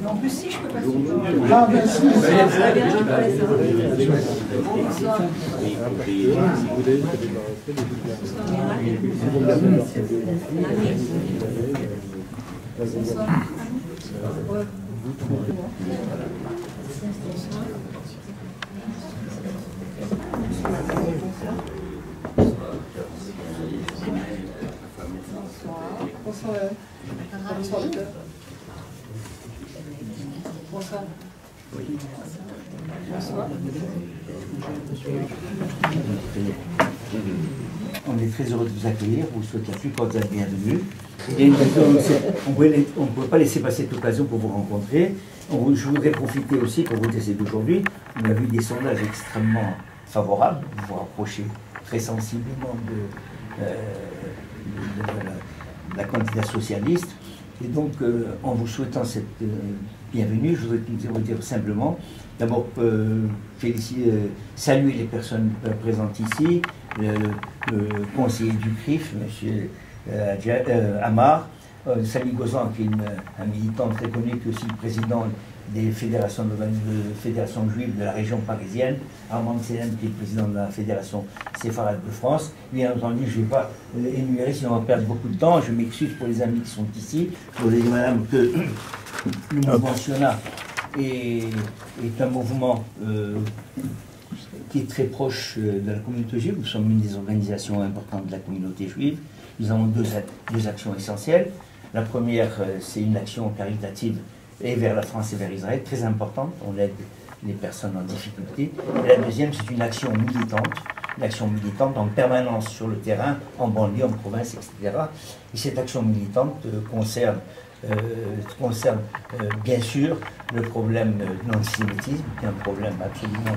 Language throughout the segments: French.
En plus, si je peux pas. Ah, ben si. Bonsoir. Bonsoir, docteur. Bonsoir. Bonsoir. On est très heureux de vous accueillir, vous souhaitez la plus cordiale bienvenue. Et on ne peut pas laisser passer cette occasion pour vous rencontrer. Je voudrais profiter aussi pour vous tester d'aujourd'hui. On a vu des sondages extrêmement favorables, vous vous rapprochez très sensiblement de la candidature socialiste. Et donc, en vous souhaitant cette bienvenue, je voudrais vous dire simplement, d'abord, saluer les personnes présentes ici, le conseiller du CRIF, M. Amar, Samy Gozan, qui est un militant très connu, qui est aussi le président des fédérations juives de la région parisienne, Armand Selem, qui est le président de la fédération séfarade de France. Bien entendu, je ne vais pas énumérer, sinon on va perdre beaucoup de temps. Je m'excuse pour les amis qui sont ici. Je voudrais dire, madame, que le mouvement Siona est un mouvement qui est très proche de la communauté juive. Nous sommes une des organisations importantes de la communauté juive. Nous avons deux actions essentielles. La première, c'est une action caritative et vers la France et vers Israël, très importante. On aide les personnes en difficulté. Et la deuxième, c'est une action militante en permanence sur le terrain, en banlieue, en province, etc. Et cette action militante concerne bien sûr le problème de l'antisémitisme, qui est un problème absolument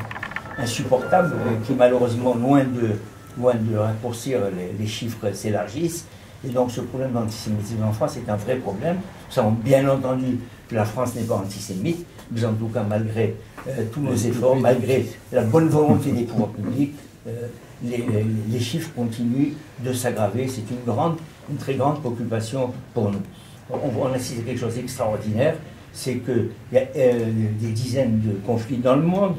insupportable, qui malheureusement, loin de raccourcir, les chiffres s'élargissent. Et donc ce problème d'antisémitisme en France est un vrai problème. Nous savons bien entendu que la France n'est pas antisémite, mais en tout cas, malgré tous nos efforts, malgré la bonne volonté des pouvoirs publics, les chiffres continuent de s'aggraver. C'est une très grande préoccupation pour nous. On assiste à quelque chose d'extraordinaire, c'est qu'il y a des dizaines de conflits dans le monde.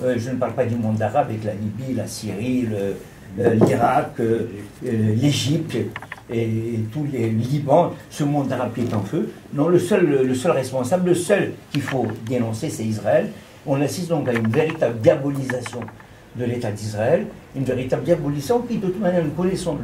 Je ne parle pas du monde arabe avec la Libye, la Syrie, l'Irak, l'Égypte et tout le Liban, ce monde arabe qui est en feu. Non, le seul responsable, le seul qu'il faut dénoncer, c'est Israël. On assiste donc à une véritable diabolisation de l'État d'Israël, une véritable diabolisation qui, de toute manière, nous connaissons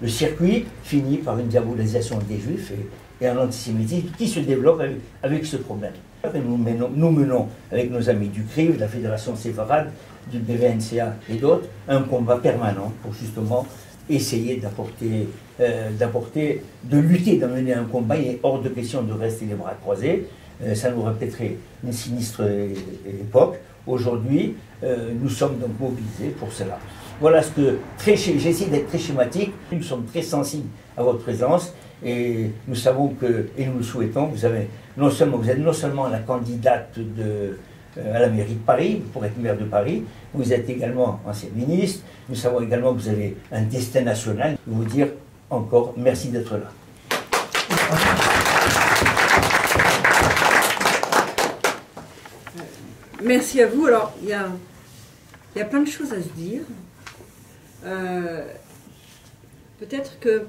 le circuit, finit par une diabolisation des Juifs et un antisémitisme qui se développe avec ce problème. Nous menons, avec nos amis du CRIF, de la Fédération séfarade, du BVNCA et d'autres, un combat permanent pour justement essayer de lutter, d'amener un combat. Il est hors de question de rester les bras croisés. Ça nous répéterait une sinistre époque. Aujourd'hui, nous sommes donc mobilisés pour cela. Voilà ce que, j'essaie d'être très schématique, nous sommes très sensibles à votre présence et nous savons que, et nous le souhaitons, vous êtes non seulement la candidate à la mairie de Paris, pour être maire de Paris, vous êtes également ancien ministre, nous savons également que vous avez un destin national. Je veux vous dire encore merci d'être là. Merci à vous. Alors, il y a plein de choses à se dire. Peut-être que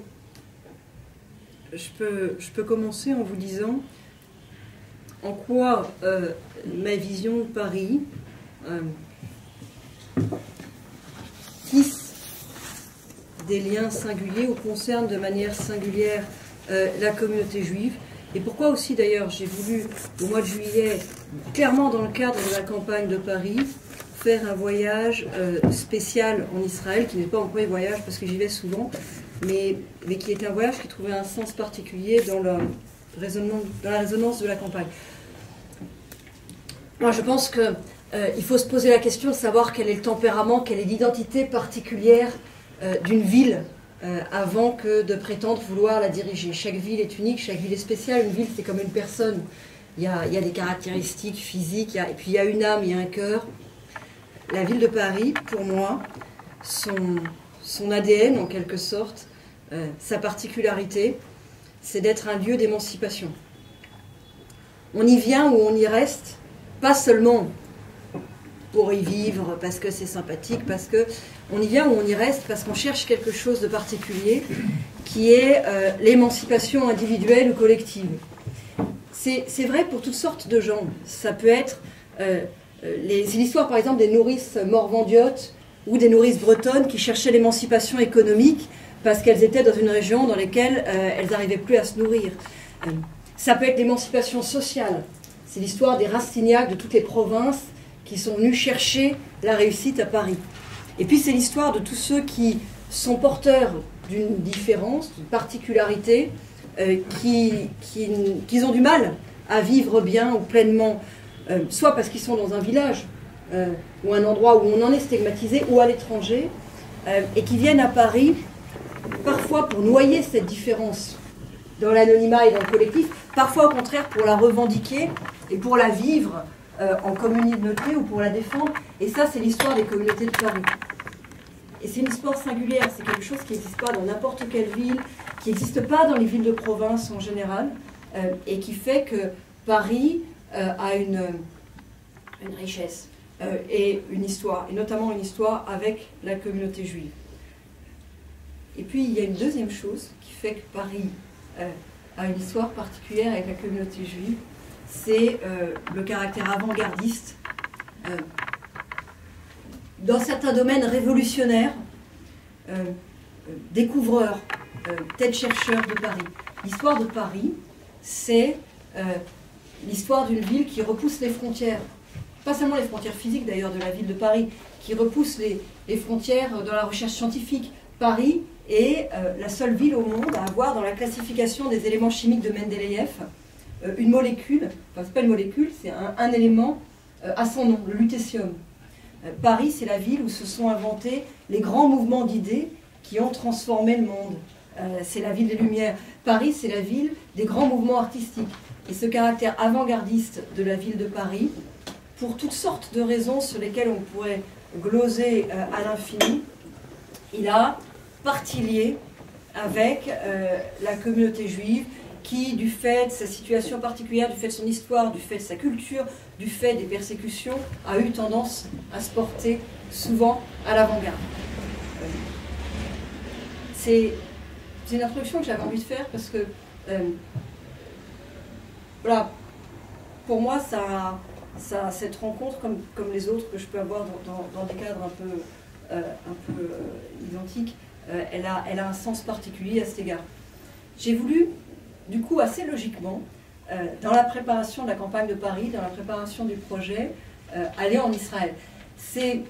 je peux commencer en vous disant en quoi ma vision de Paris tisse des liens singuliers ou concerne de manière singulière la communauté juive. Et pourquoi aussi d'ailleurs j'ai voulu, au mois de juillet, clairement dans le cadre de la campagne de Paris, faire un voyage spécial en Israël, qui n'est pas mon premier voyage parce que j'y vais souvent, mais qui était un voyage qui trouvait un sens particulier dans la résonance de la campagne. Moi je pense qu'il faut se poser la question de savoir quel est le tempérament, quelle est l'identité particulière d'une ville, avant que de prétendre vouloir la diriger. Chaque ville est unique, chaque ville est spéciale. Une ville, c'est comme une personne. Il y a des caractéristiques physiques, et puis il y a une âme, il y a un cœur. La ville de Paris, pour moi, son ADN, en quelque sorte, sa particularité, c'est d'être un lieu d'émancipation. on y vient ou on y reste, pas seulement pour y vivre, parce que c'est sympathique, parce que on y vient ou on y reste, parce qu'on cherche quelque chose de particulier, qui est l'émancipation individuelle ou collective. C'est vrai pour toutes sortes de gens. Ça peut être c'est l'histoire, par exemple, des nourrices morvandiotes ou des nourrices bretonnes qui cherchaient l'émancipation économique parce qu'elles étaient dans une région dans laquelle elles n'arrivaient plus à se nourrir. Ça peut être l'émancipation sociale. C'est l'histoire des Rastignac de toutes les provinces qui sont venus chercher la réussite à Paris. Et puis c'est l'histoire de tous ceux qui sont porteurs d'une différence, d'une particularité, qui ont du mal à vivre bien ou pleinement, soit parce qu'ils sont dans un village ou un endroit où on en est stigmatisé, ou à l'étranger, et qui viennent à Paris, parfois pour noyer cette différence dans l'anonymat et dans le collectif, parfois au contraire pour la revendiquer et pour la vivre en communauté ou pour la défendre. Et ça, c'est l'histoire des communautés de Paris. Et c'est une histoire singulière, c'est quelque chose qui n'existe pas dans n'importe quelle ville, qui n'existe pas dans les villes de province en général, et qui fait que Paris a une richesse et une histoire, et notamment une histoire avec la communauté juive. Et puis il y a une deuxième chose qui fait que Paris a une histoire particulière avec la communauté juive, c'est le caractère avant-gardiste, dans certains domaines révolutionnaires, découvreurs, tête-chercheurs de Paris. L'histoire de Paris, c'est l'histoire d'une ville qui repousse les frontières, pas seulement les frontières physiques d'ailleurs de la ville de Paris, qui repousse les frontières dans la recherche scientifique. Paris est la seule ville au monde à avoir dans la classification des éléments chimiques de Mendeleïev une molécule, enfin c'est pas une molécule, c'est un élément à son nom, le lutécium. Paris, c'est la ville où se sont inventés les grands mouvements d'idées qui ont transformé le monde. C'est la ville des Lumières. Paris, c'est la ville des grands mouvements artistiques. Et ce caractère avant-gardiste de la ville de Paris, pour toutes sortes de raisons sur lesquelles on pourrait gloser à l'infini, il a partie liée avec la communauté juive qui, du fait de sa situation particulière, du fait de son histoire, du fait de sa culture, du fait des persécutions, a eu tendance à se porter souvent à l'avant-garde. C'est une introduction que j'avais envie de faire parce que, voilà, pour moi, cette rencontre, comme les autres que je peux avoir dans des cadres un peu identiques, elle a un sens particulier à cet égard. J'ai voulu, du coup, assez logiquement, dans la préparation de la campagne de Paris, dans la préparation du projet, aller en Israël. C'est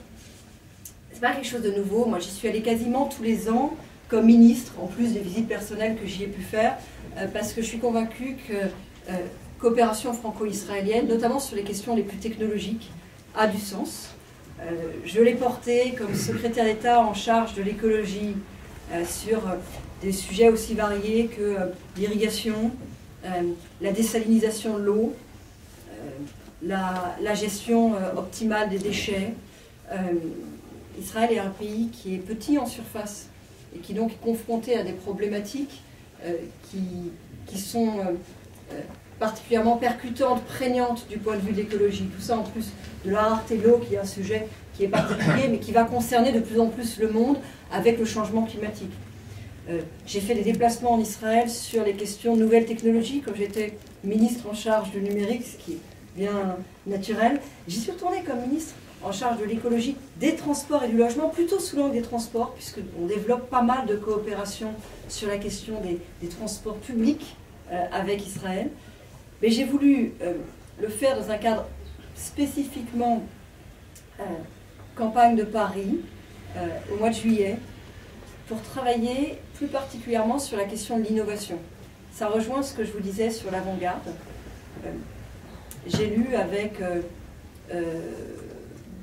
pas quelque chose de nouveau. Moi, j'y suis allée quasiment tous les ans comme ministre, en plus des visites personnelles que j'y ai pu faire, parce que je suis convaincue que coopération franco-israélienne, notamment sur les questions les plus technologiques, a du sens. Je l'ai porté comme secrétaire d'État en charge de l'écologie sur des sujets aussi variés que l'irrigation, la désalinisation de l'eau, la gestion optimale des déchets. Israël est un pays qui est petit en surface et qui donc est confronté à des problématiques qui sont particulièrement percutantes, prégnantes du point de vue de l'écologie. Tout ça en plus de la rareté de l'eau, qui est un sujet qui est particulier, mais qui va concerner de plus en plus le monde avec le changement climatique. J'ai fait des déplacements en Israël sur les questions de nouvelles technologies, quand j'étais ministre en charge du numérique, ce qui est bien naturel. J'y suis retournée comme ministre en charge de l'écologie, des transports et du logement, plutôt sous l'angle des transports, puisqu'on développe pas mal de coopération sur la question des transports publics avec Israël. Mais j'ai voulu le faire dans un cadre spécifiquement campagne de Paris, au mois de juillet, pour travailler plus particulièrement sur la question de l'innovation. Ça rejoint ce que je vous disais sur l'avant-garde. J'ai lu avec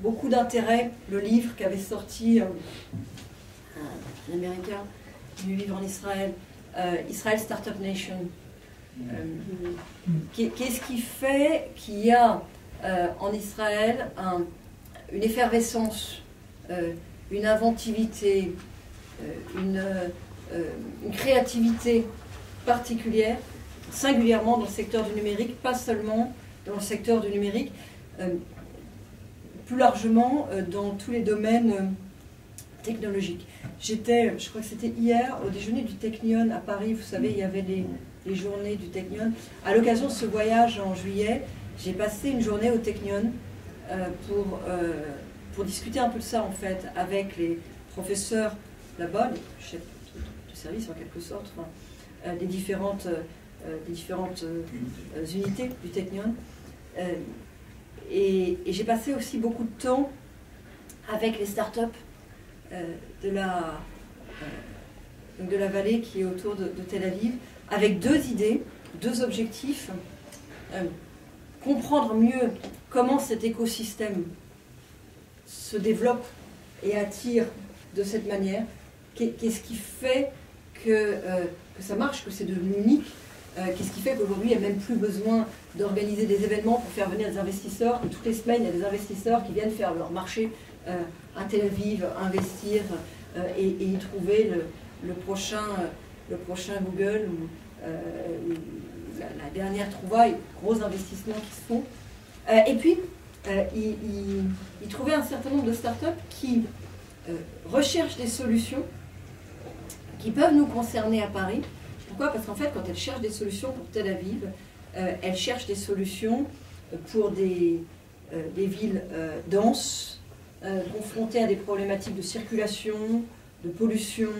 beaucoup d'intérêt le livre qu'avait sorti un Américain du vivre en Israël, Israel Startup Nation. Qu'est-ce qui fait qu'il y a en Israël une effervescence, une inventivité, une créativité particulière singulièrement dans le secteur du numérique, pas seulement dans le secteur du numérique, plus largement dans tous les domaines technologiques. J'étais, je crois que c'était hier, au déjeuner du Technion à Paris, vous savez, il y avait les journées du Technion. À l'occasion de ce voyage en juillet, j'ai passé une journée au Technion pour discuter un peu de ça, en fait, avec les professeurs là-bas, les chefs de service en quelque sorte, enfin, des différentes unités du Technion. Et j'ai passé aussi beaucoup de temps avec les startups de la vallée qui est autour de Tel Aviv, avec deux idées, deux objectifs. Comprendre mieux comment cet écosystème se développe et attire de cette manière. Qu'est-ce qui fait que ça marche, que c'est devenu unique? Qu'est-ce qui fait qu'aujourd'hui, il n'y a même plus besoin d'organiser des événements pour faire venir des investisseurs, que toutes les semaines, il y a des investisseurs qui viennent faire leur marché à Tel Aviv, investir et y trouver le prochain Google ou la dernière trouvaille, gros investissements qui se font. Et puis, y trouver un certain nombre de startups qui recherchent des solutions qui peuvent nous concerner à Paris. Pourquoi? Parce qu'en fait, quand elles cherchent des solutions pour Tel Aviv, elles cherchent des solutions pour des villes denses, confrontées à des problématiques de circulation, de pollution,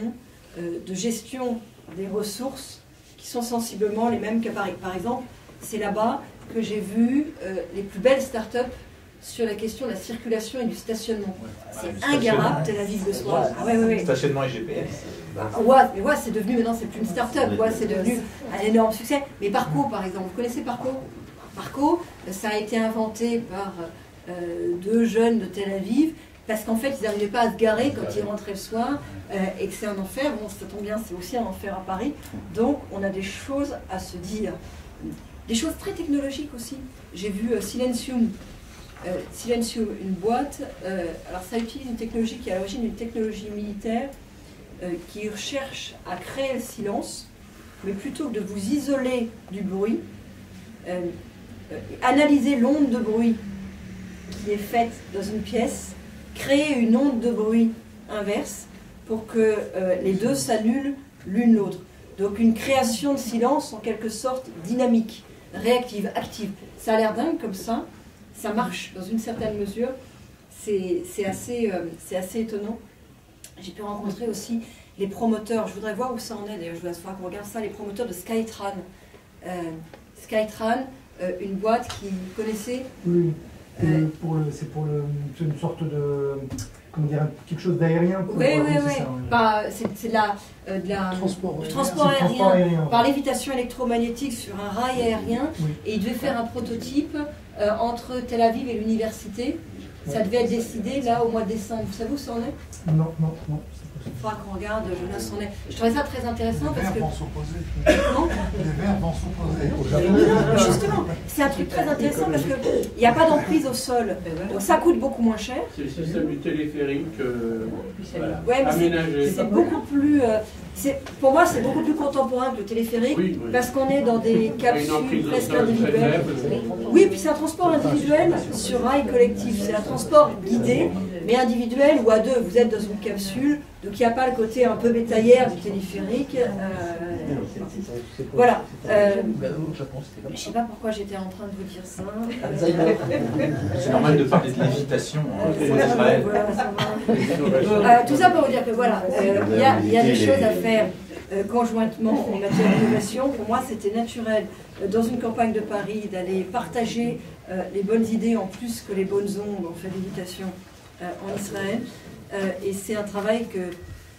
de gestion des ressources qui sont sensiblement les mêmes qu'à Paris. Par exemple, c'est là-bas que j'ai vu les plus belles startups sur la question de la circulation et du stationnement. C'est ingarable, Tel Aviv le soir. Ah, ouais. Stationnement et GPS. Mais ouais, c'est devenu, maintenant c'est plus une start-up, c'est devenu un énorme succès. Mais Parco, par exemple, vous connaissez Parco? Parco, ça a été inventé par deux jeunes de Tel Aviv, parce qu'en fait, ils n'arrivaient pas à se garer quand ils rentraient le soir, et que c'est un enfer. Bon, ça tombe bien, c'est aussi un enfer à Paris. Donc, on a des choses à se dire. Des choses très technologiques aussi. J'ai vu Silencium. Silencium, une boîte, alors ça utilise une technologie qui est à l'origine d'une technologie militaire qui cherche à créer le silence, mais plutôt que de vous isoler du bruit, analyser l'onde de bruit qui est faite dans une pièce, créer une onde de bruit inverse pour que les deux s'annulent l'une l'autre. Donc une création de silence en quelque sorte dynamique, réactive, active. Ça a l'air dingue comme ça. Ça marche dans une certaine mesure, c'est assez étonnant. J'ai pu rencontrer aussi les promoteurs, je voudrais voir où ça en est d'ailleurs, je voudrais qu'on regarde ça, les promoteurs de Skytran. Skytran, une boîte qui connaissait. Oui, c'est une sorte de, comment dire, quelque chose d'aérien. Oui. C'est de la transport aérien par lévitation électromagnétique sur un rail aérien. Oui. Et il devait faire un prototype entre Tel Aviv et l'université. Ça devait être décidé là au mois de décembre. Vous savez où ça en est? Non. Il faudra qu'on regarde, Jonas, on est. Je trouvais ça très intéressant parce que. Les verbes vont s'opposer. Justement, c'est un truc très intéressant parce qu'il n'y a pas d'emprise au sol. Donc ça coûte beaucoup moins cher. C'est le système du téléphérique aménagé. C'est beaucoup plus. Pour moi, c'est beaucoup plus contemporain que le téléphérique, parce qu'on est dans des capsules presque individuelles. Oui, puis c'est un transport individuel sur rail collectif. C'est un transport guidé, mais individuel ou à deux. Vous êtes dans une capsule, donc il n'y a pas le côté un peu bétaillère du téléphérique. Voilà. Je ne sais pas pourquoi j'étais en train de vous dire ça. C'est normal de parler de lévitation en Israël. Tout ça pour vous dire que voilà, il y a des choses à faire conjointement en matière d'innovation. Pour moi, c'était naturel dans une campagne de Paris d'aller partager les bonnes idées en plus que les bonnes ondes en fait lévitation en Israël. Et c'est un travail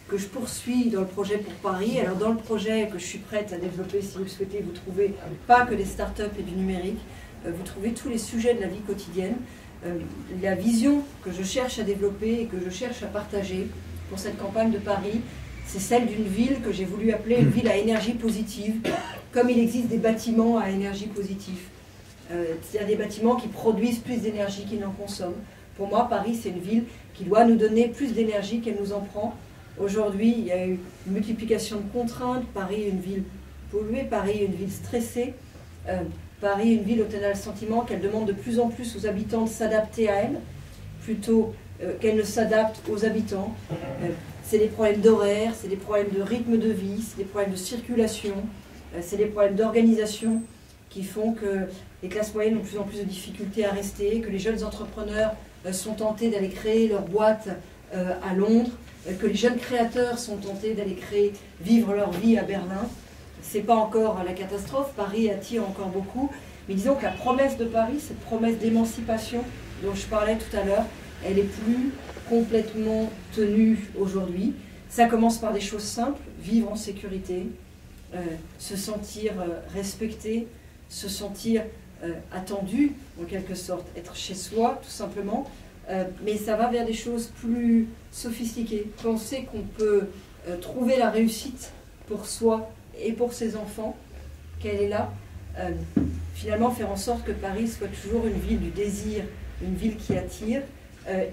que je poursuis dans le projet pour Paris. Alors dans le projet que je suis prête à développer, si vous le souhaitez, vous trouvez pas que des startups et du numérique, vous trouvez tous les sujets de la vie quotidienne. La vision que je cherche à développer et que je cherche à partager pour cette campagne de Paris, c'est celle d'une ville que j'ai voulu appeler une ville à énergie positive, comme il existe des bâtiments à énergie positive. C'est-à-dire des bâtiments qui produisent plus d'énergie qu'ils n'en consomment. Pour moi, Paris, c'est une ville qui doit nous donner plus d'énergie qu'elle nous en prend. Aujourd'hui, il y a eu une multiplication de contraintes. Paris est une ville polluée, Paris est une ville stressée, Paris est une ville où on a le sentiment qu'elle demande de plus en plus aux habitants de s'adapter à elle, plutôt qu'elle ne s'adapte aux habitants. C'est des problèmes d'horaire, c'est des problèmes de rythme de vie, c'est des problèmes de circulation, c'est des problèmes d'organisation qui font que les classes moyennes ont de plus en plus de difficultés à rester, que les jeunes entrepreneurs sont tentés d'aller créer leur boîte à Londres, que les jeunes créateurs sont tentés d'aller vivre leur vie à Berlin. Ce n'est pas encore la catastrophe, Paris attire encore beaucoup, mais disons que la promesse de Paris, cette promesse d'émancipation dont je parlais tout à l'heure, elle est plus complètement tenue aujourd'hui. Ça commence par des choses simples, vivre en sécurité, se sentir respecté, se sentir attendu en quelque sorte, être chez soi tout simplement, mais ça va vers des choses plus sophistiquées. Penser qu'on peut trouver la réussite pour soi et pour ses enfants, qu'elle est là, finalement faire en sorte que Paris soit toujours une ville du désir, une ville qui attire,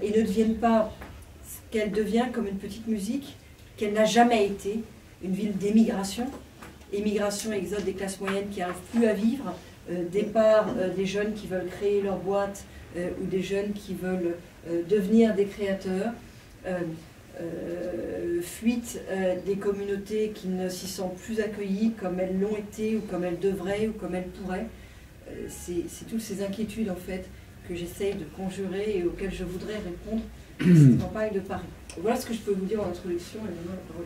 et ne devienne pas ce qu'elle devient comme une petite musique, qu'elle n'a jamais été, une ville d'émigration, émigration, exode des classes moyennes qui n'arrivent plus à vivre, départ des jeunes qui veulent créer leur boîte ou des jeunes qui veulent devenir des créateurs, fuite des communautés qui ne s'y sentent plus accueillies comme elles l'ont été ou comme elles devraient ou comme elles pourraient. C'est toutes ces inquiétudes en fait que j'essaye de conjurer et auxquelles je voudrais répondre dans cette campagne de Paris. Voilà ce que je peux vous dire en introduction et maintenant la parole.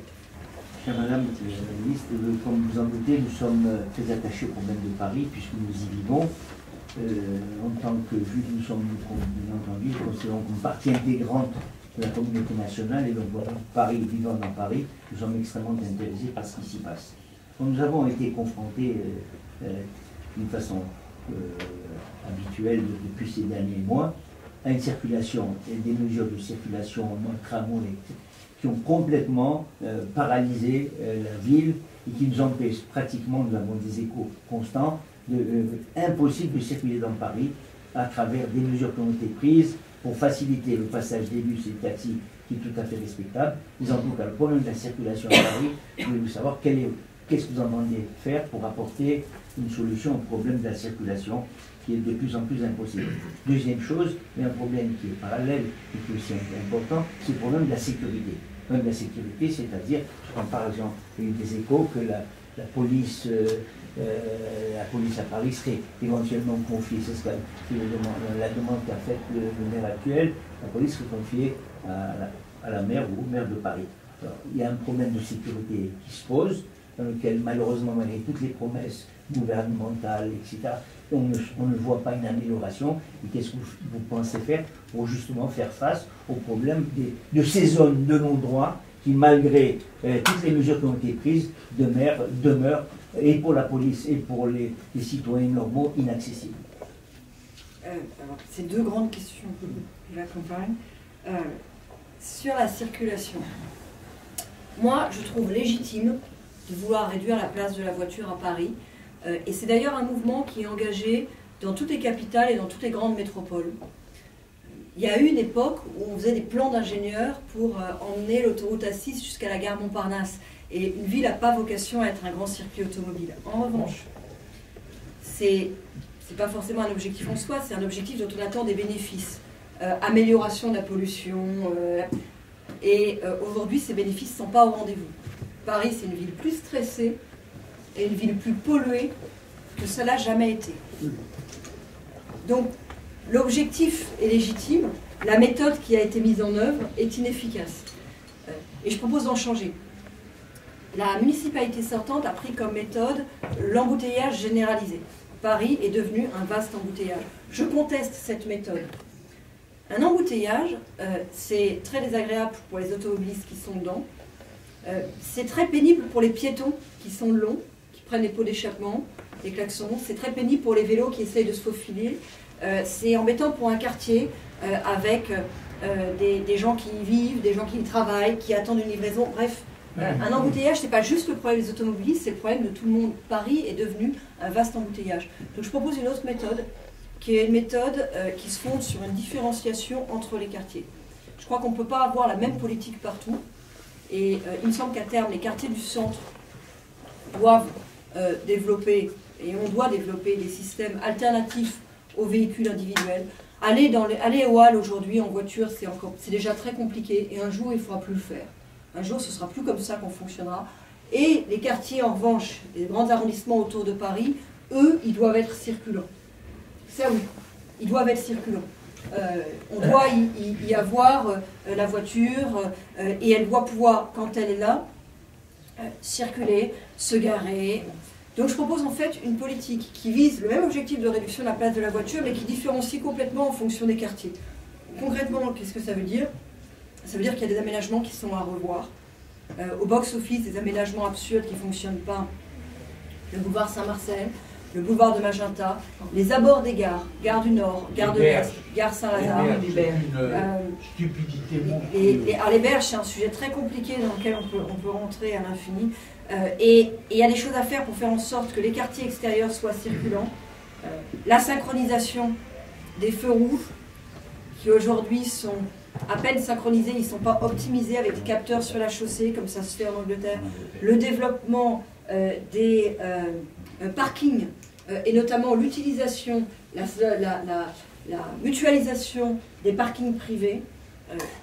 Chère Madame la ministre, comme vous en doutez, nous sommes très attachés au problème de Paris puisque nous y vivons. En tant que juifs, nous sommes, bien entendu, considérons comme partie intégrante de la communauté nationale et donc voilà, Paris, vivant dans Paris, nous sommes extrêmement intéressés par ce qui s'y passe. Donc, nous avons été confrontés d'une façon habituelle depuis ces derniers mois à une circulation et des mesures de circulation en mode tramway qui ont complètement paralysé la ville et qui nous empêchent pratiquement, nous avons des échos constants, impossible de circuler dans Paris à travers des mesures qui ont été prises pour faciliter le passage des bus et des taxis, qui est tout à fait respectable. Mais en tout cas, le problème de la circulation à Paris, je voulais savoir qu'est-ce que vous entendez faire pour apporter une solution au problème de la circulation qui est de plus en plus impossible. Deuxième chose, il y a un problème qui est parallèle et qui est aussi important, c'est le problème de la sécurité. Le problème de la sécurité, c'est-à-dire, je prends par exemple, il y a eu des échos que la police à Paris serait éventuellement confiée, c'est la demande qu'a faite le maire actuel, la police serait confiée à la maire ou au maire de Paris. Alors, il y a un problème de sécurité qui se pose, dans lequel malheureusement, malgré toutes les promesses gouvernementales, etc., on ne voit pas une amélioration. Et qu'est-ce que vous pensez faire pour justement faire face au problème de ces zones de non-droit qui, malgré toutes les mesures qui ont été prises, demeurent, et pour la police et pour les citoyens normaux, inaccessibles? C'est deux grandes questions de la campagne. Sur la circulation, moi, je trouve légitime de vouloir réduire la place de la voiture à Paris. Et c'est d'ailleurs un mouvement qui est engagé dans toutes les capitales et dans toutes les grandes métropoles. Il y a eu une époque où on faisait des plans d'ingénieurs pour emmener l'autoroute A6 jusqu'à la gare Montparnasse. Et une ville n'a pas vocation à être un grand circuit automobile. En revanche, c'est pas forcément un objectif en soi, c'est un objectif dont on attend des bénéfices. Amélioration de la pollution. Et aujourd'hui, ces bénéfices ne sont pas au rendez-vous. Paris, c'est une ville plus stressée et une ville plus polluée que ça n'a jamais été. Donc, l'objectif est légitime, la méthode qui a été mise en œuvre est inefficace. Et je propose d'en changer. La municipalité sortante a pris comme méthode l'embouteillage généralisé. Paris est devenu un vaste embouteillage. Je conteste cette méthode. Un embouteillage, c'est très désagréable pour les automobilistes qui sont dedans. C'est très pénible pour les piétons qui sont le long, qui prennent les pots d'échappement, les klaxons. C'est très pénible pour les vélos qui essayent de se faufiler. C'est embêtant pour un quartier avec des gens qui y vivent, des gens qui y travaillent, qui attendent une livraison. Bref, un embouteillage, ce n'est pas juste le problème des automobilistes, c'est le problème de tout le monde. Paris est devenu un vaste embouteillage. Donc je propose une autre méthode, qui est une méthode qui se fonde sur une différenciation entre les quartiers. Je crois qu'on ne peut pas avoir la même politique partout. Et il me semble qu'à terme, les quartiers du centre doivent développer, et on doit développer des systèmes alternatifs aux véhicules individuels. Aller au hall aujourd'hui en voiture, c'est déjà très compliqué, et un jour il ne faudra plus le faire. Un jour ce sera plus comme ça qu'on fonctionnera. Et les quartiers en revanche, les grands arrondissements autour de Paris, eux, ils doivent être circulants. Ça oui, ils doivent être circulants. On doit y avoir la voiture, et elle doit pouvoir, quand elle est là, circuler, se garer. Donc je propose en fait une politique qui vise le même objectif de réduction de la place de la voiture, mais qui différencie complètement en fonction des quartiers. Concrètement, qu'est-ce que ça veut dire? Ça veut dire qu'il y a des aménagements qui sont à revoir. Au box-office, des aménagements absurdes qui ne fonctionnent pas. Le boulevard Saint-Marcel, le boulevard de Magenta, les abords des gares, gare du Nord, gare de l'Est, gare Saint-Lazare, les berges. Stupidité. Les berges, c'est un sujet très compliqué dans lequel on peut rentrer à l'infini. Et il y a des choses à faire pour faire en sorte que les quartiers extérieurs soient circulants. La synchronisation des feux rouges, qui aujourd'hui sont à peine synchronisés, ils ne sont pas optimisés avec des capteurs sur la chaussée, comme ça se fait en Angleterre. Le développement des parkings, et notamment l'utilisation, la mutualisation des parkings privés,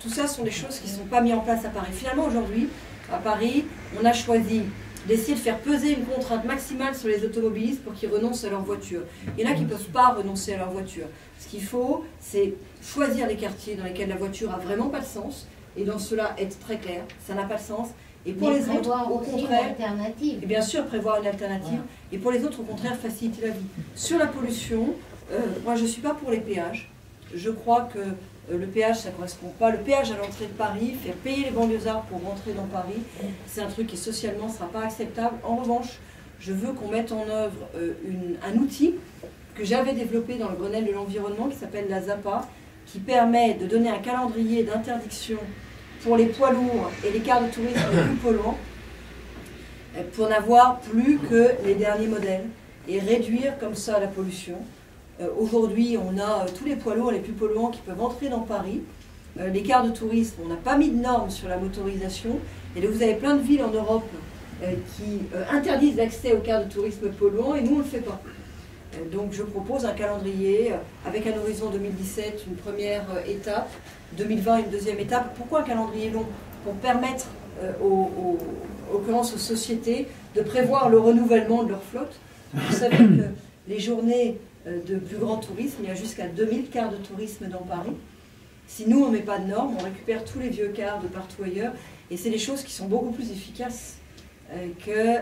tout ça sont des choses qui ne sont pas mises en place à Paris. Finalement, aujourd'hui, à Paris, on a choisi d'essayer de faire peser une contrainte maximale sur les automobilistes pour qu'ils renoncent à leur voiture. Il y en a qui ne peuvent pas renoncer à leur voiture. Ce qu'il faut, c'est choisir les quartiers dans lesquels la voiture a vraiment pas de sens, et dans cela être très clair, ça n'a pas de sens. Et pour les autres, au contraire, et bien sûr prévoir une alternative, et pour les autres, au contraire, faciliter la vie. Sur la pollution, moi je ne suis pas pour les péages. Je crois que le péage, ça ne correspond pas. Le péage à l'entrée de Paris, faire payer les banlieusards pour rentrer dans Paris, c'est un truc qui socialement ne sera pas acceptable. En revanche, je veux qu'on mette en œuvre un outil que j'avais développé dans le Grenelle de l'environnement, qui s'appelle la ZAPA, qui permet de donner un calendrier d'interdiction pour les poids lourds et les cars de tourisme les plus polluants, pour n'avoir plus que les derniers modèles et réduire comme ça la pollution. Aujourd'hui, on a tous les poids lourds les plus polluants qui peuvent entrer dans Paris. Les cars de tourisme, on n'a pas mis de normes sur la motorisation. Et donc vous avez plein de villes en Europe qui interdisent l'accès aux cars de tourisme polluants, et nous on ne le fait pas. Donc je propose un calendrier avec un horizon 2017, une première étape, 2020 une deuxième étape. Pourquoi un calendrier long? Pour permettre aux sociétés de prévoir le renouvellement de leur flotte. Vous savez que les journées de plus grand tourisme, il y a jusqu'à 2000 cars de tourisme dans Paris. Si nous on ne met pas de normes, on récupère tous les vieux cars de partout ailleurs, et c'est des choses qui sont beaucoup plus efficaces que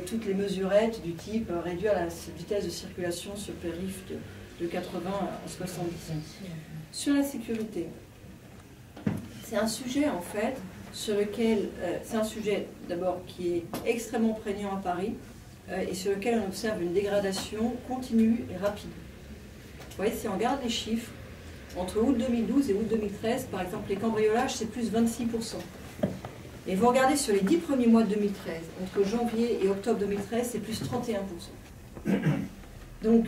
toutes les mesurettes du type réduire la vitesse de circulation sur périph' de 80 à 70. Sur la sécurité, c'est un sujet en fait sur lequel, c'est un sujet d'abord qui est extrêmement prégnant à Paris, et sur lequel on observe une dégradation continue et rapide. Vous voyez, si on regarde les chiffres, entre août 2012 et août 2013, par exemple, les cambriolages, c'est plus 26%. Et vous regardez sur les 10 premiers mois de 2013, entre janvier et octobre 2013, c'est plus 31%. Donc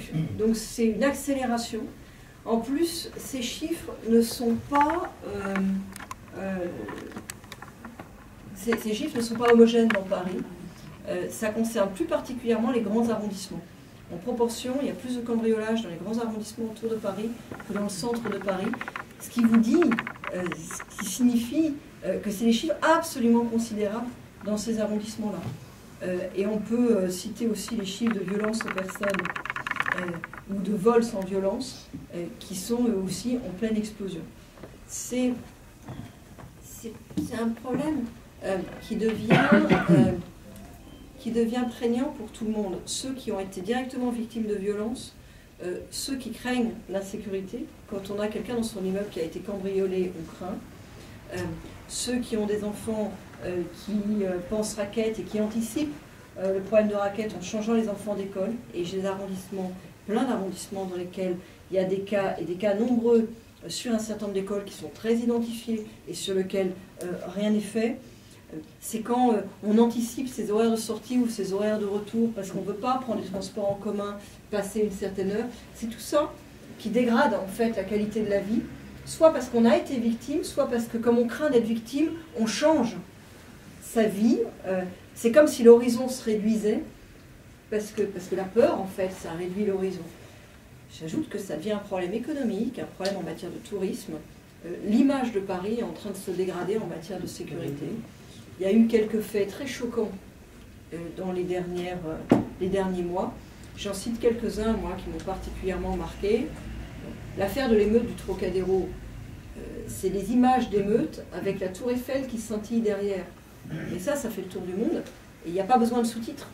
c'est une accélération. En plus, ces chiffres ne sont pas... ces chiffres ne sont pas homogènes dans Paris. Ça concerne plus particulièrement les grands arrondissements. En proportion, il y a plus de cambriolages dans les grands arrondissements autour de Paris que dans le centre de Paris. Ce qui vous dit, ce qui signifie que c'est des chiffres absolument considérables dans ces arrondissements-là. Et on peut citer aussi les chiffres de violence aux personnes ou de vols sans violence qui sont eux aussi en pleine explosion. C'est un problème qui devient prégnant pour tout le monde. Ceux qui ont été directement victimes de violences, ceux qui craignent l'insécurité, quand on a quelqu'un dans son immeuble qui a été cambriolé, on craint. Ceux qui ont des enfants qui pensent raquettes et qui anticipent le problème de raquettes en changeant les enfants d'école. Et j'ai des arrondissements, plein d'arrondissements dans lesquels il y a des cas, et des cas nombreux sur un certain nombre d'écoles qui sont très identifiés et sur lesquels rien n'est fait. C'est quand on anticipe ces horaires de sortie ou ces horaires de retour parce qu'on ne veut pas prendre les transports en commun, passer une certaine heure. C'est tout ça qui dégrade en fait la qualité de la vie, soit parce qu'on a été victime, soit parce que comme on craint d'être victime, on change sa vie. C'est comme si l'horizon se réduisait parce que la peur, en fait, ça réduit l'horizon. J'ajoute que ça devient un problème économique, un problème en matière de tourisme. L'image de Paris est en train de se dégrader en matière de sécurité. Il y a eu quelques faits très choquants dans les derniers mois. J'en cite quelques-uns, moi, qui m'ont particulièrement marqué. L'affaire de l'émeute du Trocadéro, c'est les images d'émeutes avec la tour Eiffel qui scintille derrière. Et ça fait le tour du monde, et il n'y a pas besoin de sous-titres.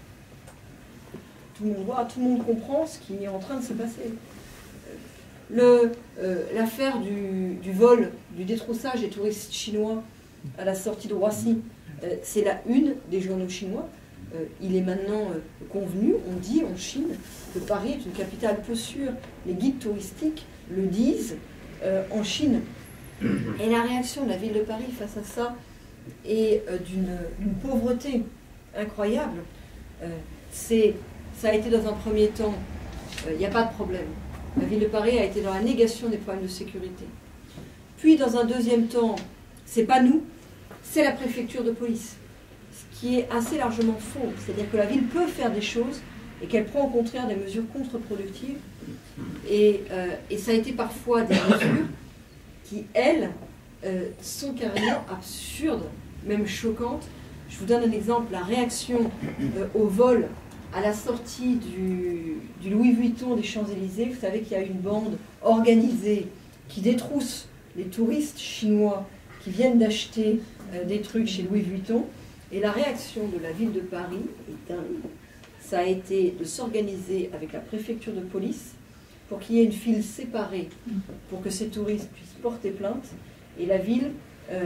Tout le monde voit, tout le monde comprend ce qui est en train de se passer. L'affaire du vol, du détroussage des touristes chinois à la sortie de Roissy, c'est la une des journaux chinois. Il est maintenant convenu, on dit en Chine, que Paris est une capitale peu sûre. Les guides touristiques le disent en Chine. Et la réaction de la ville de Paris face à ça est d'une pauvreté incroyable. Ça a été dans un premier temps, il n'y a pas de problème. La ville de Paris a été dans la négation des problèmes de sécurité. Puis dans un deuxième temps, c'est pas nous, c'est la préfecture de police. Ce qui est assez largement faux. C'est-à-dire que la ville peut faire des choses et qu'elle prend au contraire des mesures contre-productives. Et ça a été parfois des mesures qui, elles, sont carrément absurdes, même choquantes. Je vous donne un exemple, la réaction au vol à la sortie du Louis Vuitton des Champs-Élysées. Vous savez qu'il y a une bande organisée qui détrousse les touristes chinois qui viennent d'acheter des trucs chez Louis Vuitton. Et la réaction de la ville de Paris est dingue. Ça a été de s'organiser avec la préfecture de police pour qu'il y ait une file séparée pour que ces touristes puissent porter plainte. Et la ville, la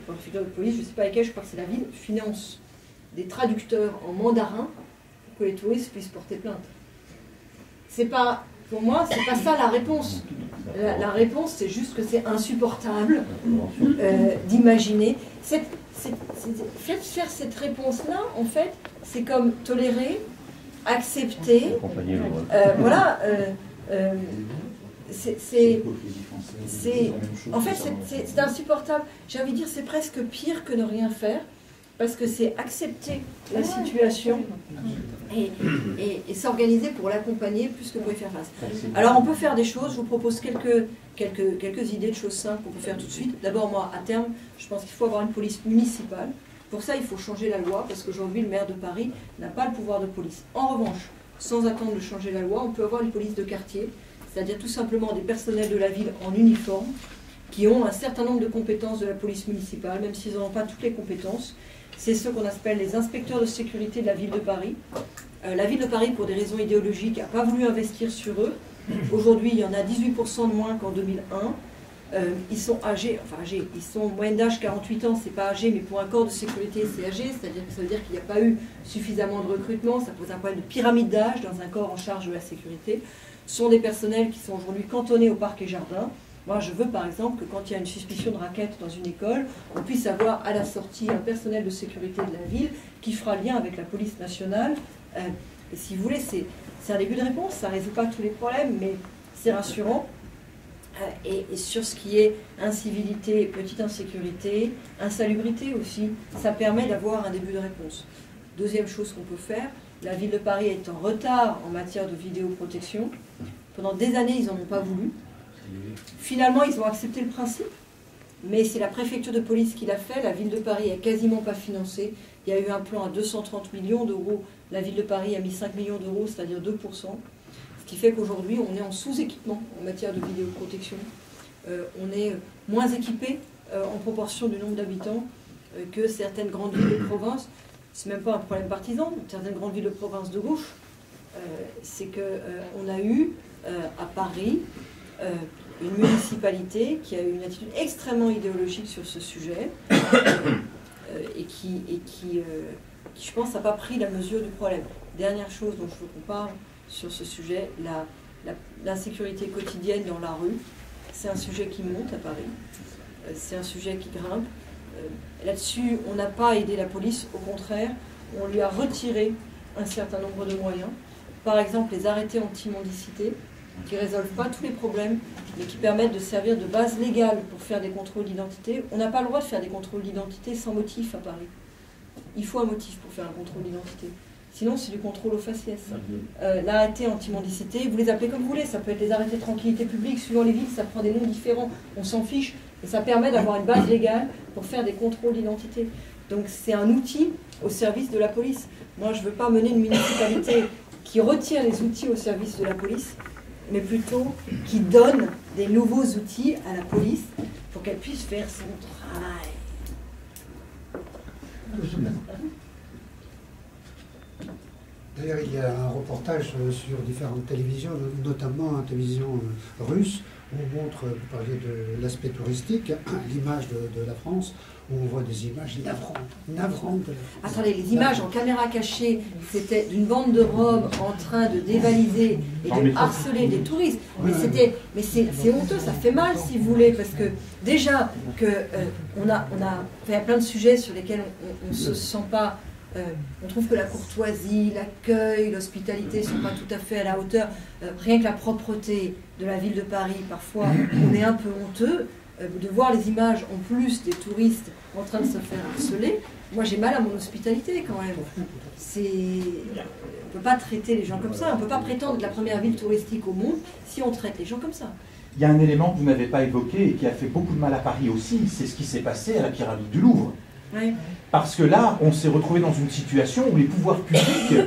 préfecture de police, je ne sais pas laquelle, je crois que c'est la ville, finance des traducteurs en mandarin pour que les touristes puissent porter plainte. C'est pas, pour moi, c'est pas ça la réponse. La réponse, c'est juste que c'est insupportable d'imaginer. Faire cette réponse-là, en fait, c'est comme tolérer, accepter. Voilà. En fait, c'est insupportable. J'ai envie de dire, c'est presque pire que ne rien faire, parce que c'est accepter la situation et s'organiser pour l'accompagner plus que pour y faire face. Alors, on peut faire des choses. Je vous propose quelques idées de choses simples qu'on peut faire tout de suite. D'abord, moi, à terme, je pense qu'il faut avoir une police municipale. Pour ça, il faut changer la loi, parce qu'aujourd'hui, le maire de Paris n'a pas le pouvoir de police. En revanche, sans attendre de changer la loi, on peut avoir une police de quartier, c'est-à-dire tout simplement des personnels de la ville en uniforme, qui ont un certain nombre de compétences de la police municipale, même s'ils n'ont pas toutes les compétences. C'est ceux qu'on appelle les inspecteurs de sécurité de la ville de Paris. La ville de Paris, pour des raisons idéologiques, n'a pas voulu investir sur eux. Aujourd'hui, il y en a 18% de moins qu'en 2001. Ils sont âgés, ils sont moyenne d'âge 48 ans, c'est pas âgé, mais pour un corps de sécurité, c'est âgé, c'est-à-dire que ça veut dire qu'il n'y a pas eu suffisamment de recrutement, ça pose un problème de pyramide d'âge dans un corps en charge de la sécurité. Ce sont des personnels qui sont aujourd'hui cantonnés au parc et jardin. Moi, je veux par exemple que quand il y a une suspicion de racket dans une école, on puisse avoir à la sortie un personnel de sécurité de la ville qui fera lien avec la police nationale. Et si vous voulez, c'est un début de réponse, ça ne résout pas tous les problèmes, mais c'est rassurant. Et sur ce qui est incivilité, petite insécurité, insalubrité aussi, ça permet d'avoir un début de réponse. Deuxième chose qu'on peut faire, la ville de Paris est en retard en matière de vidéoprotection. Pendant des années, ils n'en ont pas voulu. Finalement, ils ont accepté le principe, mais c'est la préfecture de police qui l'a fait. La ville de Paris n'a quasiment pas financé. Il y a eu un plan à 230 millions d'euros. La ville de Paris a mis 5 millions d'euros, c'est-à-dire 2%. Ce qui fait qu'aujourd'hui, on est en sous-équipement en matière de vidéoprotection. On est moins équipé en proportion du nombre d'habitants que certaines grandes villes de province. C'est même pas un problème partisan. Certaines grandes villes de province de gauche, c'est qu'on a eu à Paris une municipalité qui a eu une attitude extrêmement idéologique sur ce sujet et qui, je pense, n'a pas pris la mesure du problème. Dernière chose dont je veux qu'on parle sur ce sujet, l'insécurité quotidienne dans la rue. C'est un sujet qui monte à Paris, c'est un sujet qui grimpe. Là-dessus, on n'a pas aidé la police, au contraire, on lui a retiré un certain nombre de moyens. Par exemple, les arrêtés anti-mendicité, qui ne résolvent pas tous les problèmes, mais qui permettent de servir de base légale pour faire des contrôles d'identité. On n'a pas le droit de faire des contrôles d'identité sans motif à Paris. Il faut un motif pour faire un contrôle d'identité. Sinon, c'est du contrôle au faciès. L'arrêté anti-mendicité, vous les appelez comme vous voulez, ça peut être les arrêtés de tranquillité publique, suivant les villes, ça prend des noms différents, on s'en fiche, et ça permet d'avoir une base légale pour faire des contrôles d'identité. Donc c'est un outil au service de la police. Moi, je ne veux pas mener une municipalité qui retire les outils au service de la police, mais plutôt qui donne des nouveaux outils à la police pour qu'elle puisse faire son travail. D'ailleurs, il y a un reportage sur différentes télévisions, notamment une télévision russe, où on montre, vous parliez de l'aspect touristique, l'image de la France, où on voit des images navrantes. Attendez, les images en caméra cachée, c'était d'une bande de Roms en train de dévaliser et de harceler des touristes. Mais c'est honteux, ça fait mal si vous voulez, parce que déjà que on a fait plein de sujets sur lesquels on ne se sent pas. On trouve que la courtoisie, l'accueil, l'hospitalité ne sont pas tout à fait à la hauteur. Rien que la propreté de la ville de Paris, parfois, on est un peu honteux. De voir les images en plus des touristes en train de se faire harceler, moi j'ai mal à mon hospitalité quand même. On ne peut pas traiter les gens comme ça, on ne peut pas prétendre être la première ville touristique au monde si on traite les gens comme ça. Il y a un élément que vous n'avez pas évoqué et qui a fait beaucoup de mal à Paris aussi, c'est ce qui s'est passé à la pyramide du Louvre. Oui. Parce que là, on s'est retrouvé dans une situation où les pouvoirs publics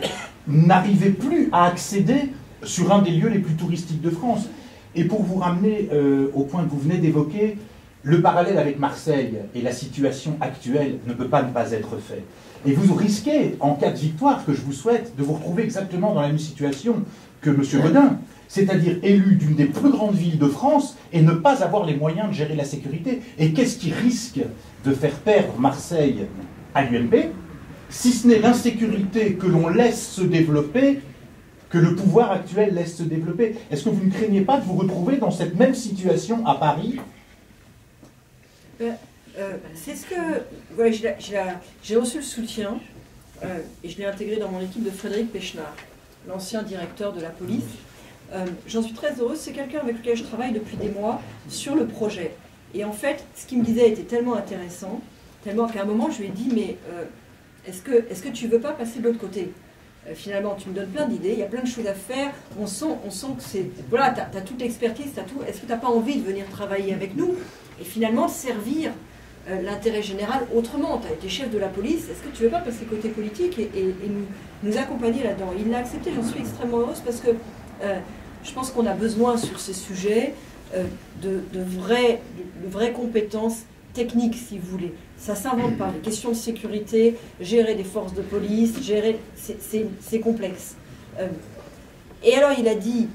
n'arrivaient plus à accéder sur un des lieux les plus touristiques de France. Et pour vous ramener au point que vous venez d'évoquer, le parallèle avec Marseille et la situation actuelle ne peut pas ne pas être fait. Et vous risquez, en cas de victoire, que je vous souhaite, de vous retrouver exactement dans la même situation que M. Gaudin, c'est-à-dire élu d'une des plus grandes villes de France et ne pas avoir les moyens de gérer la sécurité. Et qu'est-ce qui risque de faire perdre Marseille à l'UMP, si ce n'est l'insécurité que l'on laisse se développer, que le pouvoir actuel laisse se développer? Est-ce que vous ne craignez pas de vous retrouver dans cette même situation à Paris? C'est ce que... Ouais, j'ai reçu le soutien, et je l'ai intégré dans mon équipe de Frédéric Pechnard, l'ancien directeur de la police. J'en suis très heureuse, c'est quelqu'un avec lequel je travaille depuis des mois sur le projet. Et en fait, ce qu'il me disait était tellement intéressant, tellement qu'à un moment, je lui ai dit, mais est-ce que tu ne veux pas passer de l'autre côté? Finalement, tu me donnes plein d'idées, il y a plein de choses à faire, on sent que c'est... Voilà, tu as toute l'expertise, tu as tout. Est-ce que tu n'as pas envie de venir travailler avec nous et finalement de servir l'intérêt général autrement? Tu as été chef de la police, est-ce que tu ne veux pas passer côté politique et nous accompagner là-dedans? Il l'a accepté, j'en suis extrêmement heureuse parce que je pense qu'on a besoin sur ces sujets de vraies compétences techniques, si vous voulez. Ça ne s'invente pas. Les questions de sécurité, gérer des forces de police, c'est complexe. Et alors, il a dit,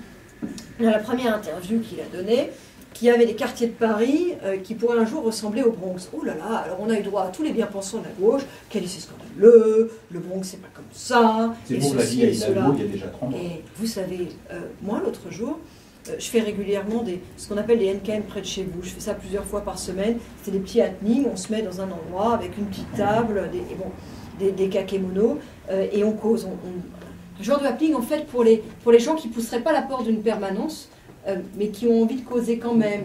dans la première interview qu'il a donnée, qu'il y avait des quartiers de Paris qui pourraient un jour ressembler au Bronx. Oh là là, alors on a eu droit à tous les bien-pensants de la gauche, quel est ce scandaleux, le Bronx c'est pas comme ça, c'est pour la vie à Hidalgo, il y a déjà 30 ans. Et vous savez, moi l'autre jour, je fais régulièrement ce qu'on appelle les NKM près de chez vous. Je fais ça plusieurs fois par semaine. C'est des petits happenings, on se met dans un endroit avec une petite table, des kakémonos, et on cause. Un genre de happening, en fait, pour les gens qui ne pousseraient pas la porte d'une permanence, mais qui ont envie de causer quand même,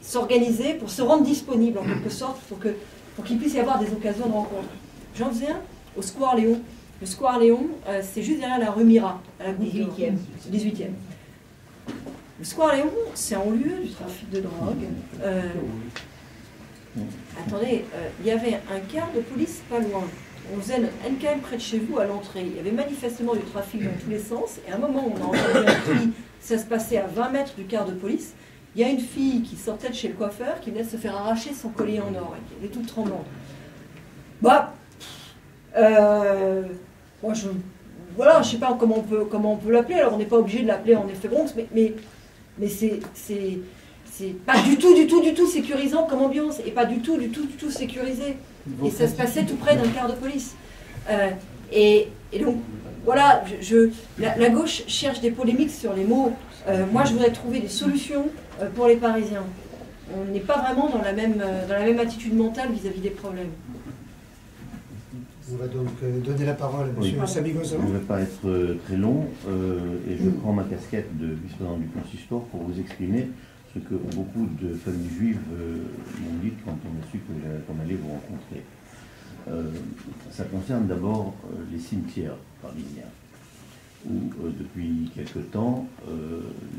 s'organiser pour se rendre disponible, en quelque sorte, pour qu'il puisse y avoir des occasions de rencontre. J'en faisais un au Square Léon. Le Square Léon, c'est juste derrière la rue Mira, à la 18e. Le Square Léon, c'est en lieu du trafic de drogue. Attendez, il y avait un quart de police pas loin. On faisait notre NKM près de chez vous à l'entrée. Il y avait manifestement du trafic dans tous les sens. Et à un moment, on a entendu un cri. Ça se passait à 20 mètres du quart de police. Il y a une fille qui sortait de chez le coiffeur qui venait de se faire arracher son collier en or. Elle est toute tremblante. Bah, moi voilà, je sais pas comment on peut l'appeler. Alors on n'est pas obligé de l'appeler en effet Bronx, mais c'est pas du tout sécurisant comme ambiance et pas du tout sécurisé. Et ça se passait tout près d'un quart de police. Et donc voilà, la gauche cherche des polémiques sur les mots. Moi, je voudrais trouver des solutions pour les Parisiens. On n'est pas vraiment dans la même attitude mentale vis-à-vis des problèmes. On va donc donner la parole à M. Samy Gozan. Je ne vais pas être très long et je prends ma casquette de vice-président du consistoire pour vous exprimer ce que beaucoup de familles juives m'ont dit quand on a su qu'on allait vous rencontrer. Ça concerne d'abord les cimetières parisiens, où depuis quelque temps,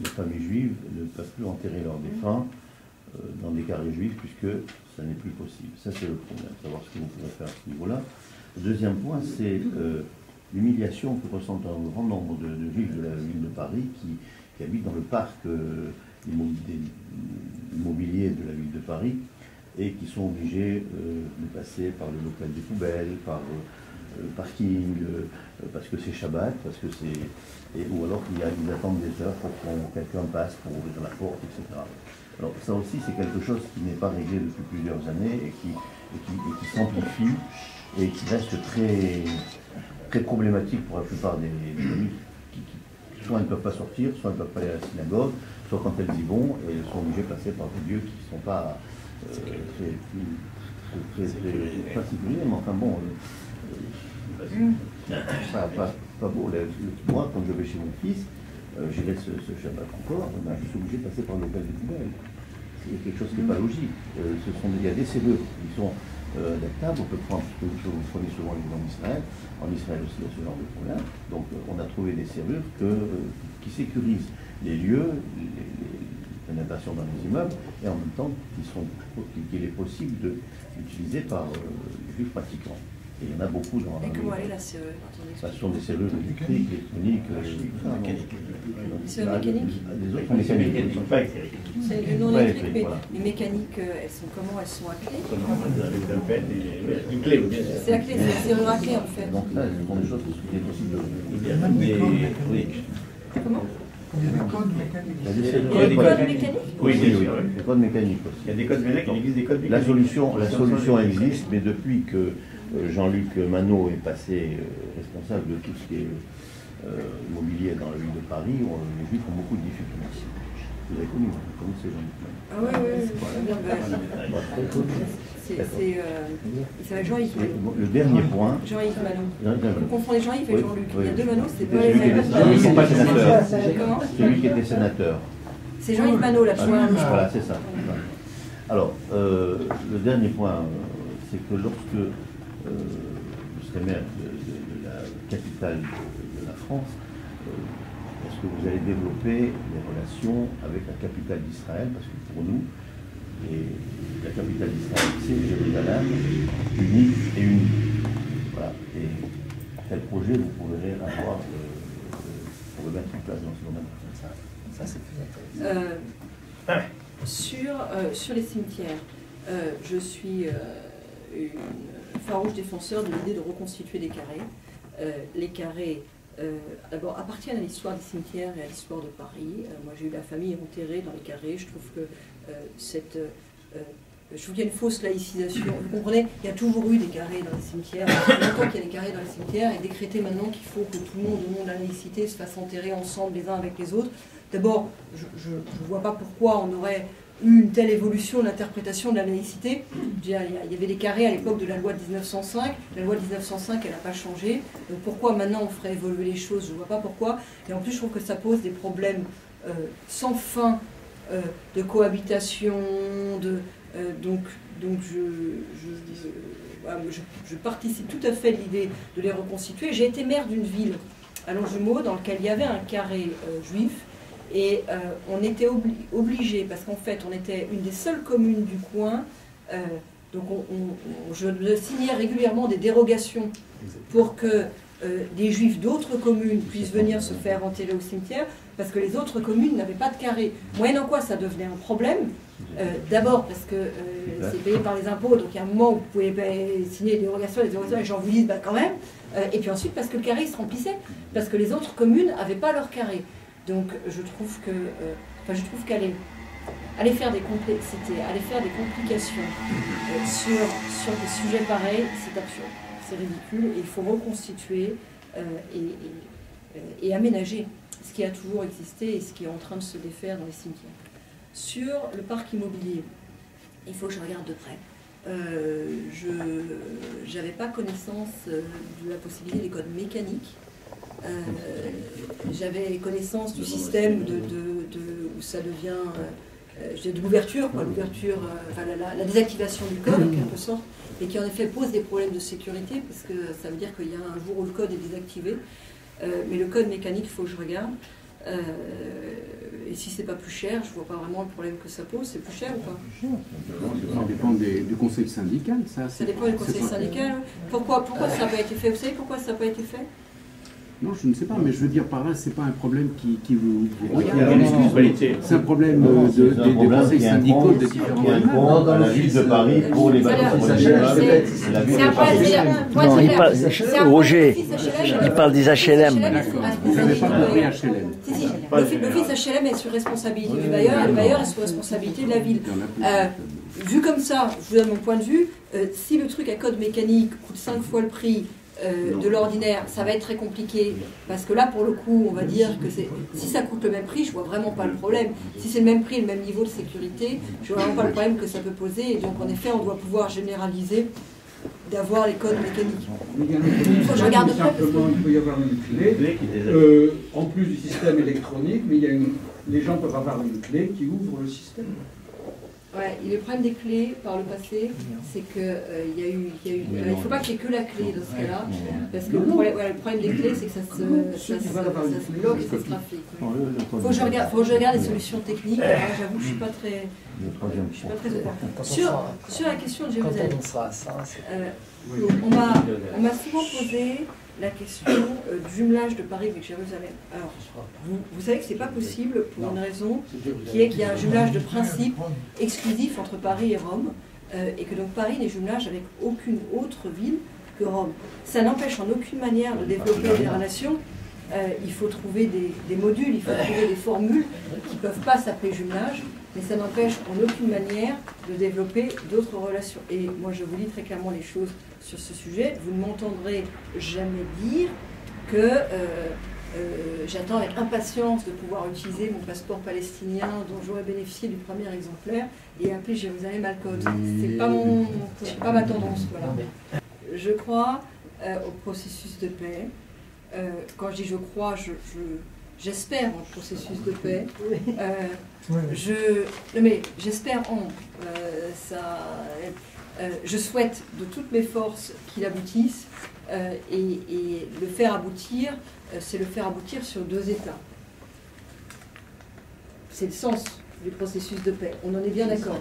les familles juives ne peuvent plus enterrer leurs défunts dans des carrés juifs, puisque ça n'est plus possible. Ça, c'est le problème, savoir ce que vous pourrez faire à ce niveau-là. Le deuxième point, c'est l'humiliation que ressentent un grand nombre de juifs de la ville de Paris qui habitent dans le parc immobilier de la ville de Paris et qui sont obligés de passer par le local des poubelles, par le parking, parce que c'est Shabbat, parce que c'est... ou alors qu'ils attendent des heures pour que quelqu'un passe pour ouvrir la porte, etc. Alors ça aussi, c'est quelque chose qui n'est pas réglé depuis plusieurs années et qui s'amplifie et qui reste très, très problématique pour la plupart des familles qui soit elles ne peuvent pas sortir, soit elles ne peuvent pas aller à la synagogue, soit quand elles y vont, elles sont obligées de passer par des lieux qui ne sont pas très sécurisés, mais enfin bon, pas beau. Moi, quand je vais chez mon fils, j'y laisse ce Shabbat encore, je suis obligé de passer par le local des poubelles. C'est quelque chose qui n'est pas logique. Il y a des cellules qui sont adaptables. On peut prendre, vous prenez souvent l'exemple d'Israël. En Israël aussi, il y a ce genre de problème. Donc, on a trouvé des serrures qui sécurisent les lieux, les pénétrations dans les immeubles, et en même temps, qu'il est possible d'utiliser par les juifs pratiquants. Et il y en a beaucoup dans... Et comment elle est la serrure? Ce sont des cellules électriques, électroniques, mécaniques. Les autres mécaniques, elles ne sont pas électriques. C'est le non électrique, mais les mécaniques, elles sont comment? Elles sont à clé? Une clé, oui. C'est à clé, c'est la serrure à clé en fait. Donc là, ce sont des choses qui sont possibles de... Oui. Comment? Il y a des codes mécaniques. Il y a des codes mécaniques? Oui, des codes mécaniques aussi. Il y a des codes mécaniques, il existe des codes mécaniques. La solution existe, mais depuis que Jean-Luc Manot est passé responsable de tout ce qui est immobilier dans la ville de Paris, les Juifs ont beaucoup de difficultés. Vous avez connu, vous connaissez Jean-Luc Manot. Ah oui. Il s'appelle Jean-Yves Manot. Le dernier point... Jean-Yves Manot. Vous confondez Jean-Yves et Jean-Luc. Il y a deux Manot, c'est pas Celui les mêmes. qui était sénateur. Comment? Celui qui était sénateur. C'est Jean-Yves Manot, la chouette. Voilà, c'est ça. Alors, le dernier point, c'est que lorsque vous serez maire de la capitale de la France, est-ce que vous allez développer des relations avec la capitale d'Israël? Parce que pour nous, la capitale d'Israël, c'est Jérusalem, unique et unique. Voilà. Et quel projet vous pourrez avoir pour le mettre en place dans ce domaine? Ça c'est plus intéressant. Sur les cimetières, je suis une farouche défenseur de l'idée de reconstituer des carrés. Les carrés, d'abord, appartiennent à l'histoire des cimetières et à l'histoire de Paris. Moi, j'ai eu la famille enterrée dans les carrés. Je trouve que je trouve qu'il y a une fausse laïcisation. Vous comprenez, il y a toujours eu des carrés dans les cimetières. Il y a longtemps qu'il y a des carrés dans les cimetières, et décréter maintenant qu'il faut que tout le monde, au nom de la laïcité, se fasse enterrer ensemble les uns avec les autres. D'abord, je ne vois pas pourquoi on aurait eu une telle évolution de l'interprétation de la laïcité. Il y avait des carrés à l'époque de la loi de 1905. La loi de 1905, elle n'a pas changé. Donc pourquoi maintenant on ferait évoluer les choses? Je ne vois pas pourquoi. Et en plus, je trouve que ça pose des problèmes sans fin de cohabitation. Donc je participe tout à fait de l'idée de les reconstituer. J'ai été maire d'une ville à Longjumeau dans laquelle il y avait un carré juif. Et on était obligé, parce qu'en fait, on était une des seules communes du coin, donc je signais régulièrement des dérogations pour que des juifs d'autres communes puissent venir se faire enterrer au cimetière, parce que les autres communes n'avaient pas de carré. Moyennant quoi, ça devenait un problème. D'abord parce que c'est payé par les impôts, donc il y a un moment où vous pouvez signer des dérogations, et gens vous disent quand même. Et puis ensuite parce que le carré il se remplissait, parce que les autres communes n'avaient pas leur carré. Donc je trouve qu'aller faire des complexités, aller faire des complications sur des sujets pareils, c'est absurde, c'est ridicule, et il faut reconstituer et aménager ce qui a toujours existé et ce qui est en train de se défaire dans les cimetières. Sur le parc immobilier, il faut que je regarde de près. Je n'avais pas connaissance de la possibilité des codes mécaniques. J'avais connaissance du système où ça devient de l'ouverture, enfin, la désactivation du code en quelque sorte, et qui en effet pose des problèmes de sécurité, parce que ça veut dire qu'il y a un jour où le code est désactivé, mais le code mécanique, il faut que je regarde. Et si c'est pas plus cher, je vois pas vraiment le problème que ça pose. C'est plus cher ou pas? Ça dépend du conseil syndical, ça. Ça dépend du conseil syndical. Pourquoi ça n'a pas été fait? Vous savez pourquoi ça n'a pas été fait? Non, je ne sais pas, mais je veux dire par là, c'est pas un problème qui vous excuse. C'est un problème des conseils syndicaux de différents domaines. Dans la ville de Paris pour les bâtiments. Non, il parle, Roger, il parle des HLM. Vous n'avez pas compris HLM. L'office HLM est sur responsabilité du bailleur, et le bailleur est sur responsabilité de la ville. Vu comme ça, je vous donne mon point de vue, si le truc à code mécanique coûte 5 fois le prix de l'ordinaire, ça va être très compliqué, parce que là, pour le coup, on va dire que si ça coûte le même prix, je vois vraiment pas le problème. Si c'est le même prix, le même niveau de sécurité, je vois vraiment pas le problème que ça peut poser, et donc en effet, on doit pouvoir généraliser d'avoir les codes mécaniques. Je regarde de près. Il peut y avoir une clé, en plus du système électronique, mais les gens peuvent avoir une clé qui ouvre le système. Ouais, et le problème des clés par le passé, c'est que il ne faut pas qu'il y ait que la clé dans ce cas-là, parce que le problème des clés, c'est que ça se bloque et ça se trafique. Faut que je regarde les solutions techniques. J'avoue, je suis pas très sur la question de Jérusalem. On m'a souvent posé la question du jumelage de Paris avec Jérusalem. Alors, vous savez que c'est pas possible pour une raison qui est qu'il y a un jumelage de principe exclusif entre Paris et Rome, et que donc Paris n'est jumelage avec aucune autre ville que Rome. Ça n'empêche en aucune manière de développer des relations. Il faut trouver des modules, il faut trouver des formules qui ne peuvent pas s'appeler jumelage, mais ça n'empêche en aucune manière de développer d'autres relations. Et moi, je vous dis très clairement les choses sur ce sujet. Vous ne m'entendrez jamais dire que j'attends avec impatience de pouvoir utiliser mon passeport palestinien dont j'aurais bénéficié du premier exemplaire et appeler Jérusalem Al-Code. C'est pas ma tendance. Voilà. Je crois au processus de paix. Quand je dis je crois, j'espère en processus de paix. Mais j'espère en je souhaite de toutes mes forces qu'il aboutisse, et le faire aboutir, c'est le faire aboutir sur 2 États. C'est le sens du processus de paix. On en est bien d'accord.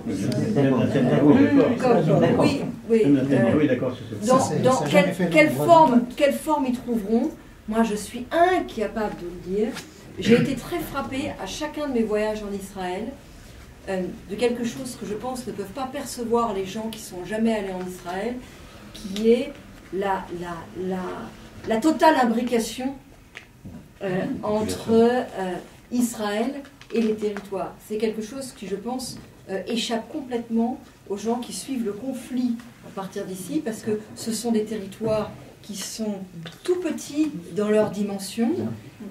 Oui, d'accord. Dans quelle forme ils trouveront? Moi, je suis incapable de le dire. J'ai été très frappée à chacun de mes voyages en Israël de quelque chose que je pense ne peuvent pas percevoir les gens qui ne sont jamais allés en Israël, qui est la totale imbrication entre Israël et les territoires. C'est quelque chose qui, je pense, échappe complètement aux gens qui suivent le conflit à partir d'ici, parce que ce sont des territoires qui sont tout petits dans leur dimension.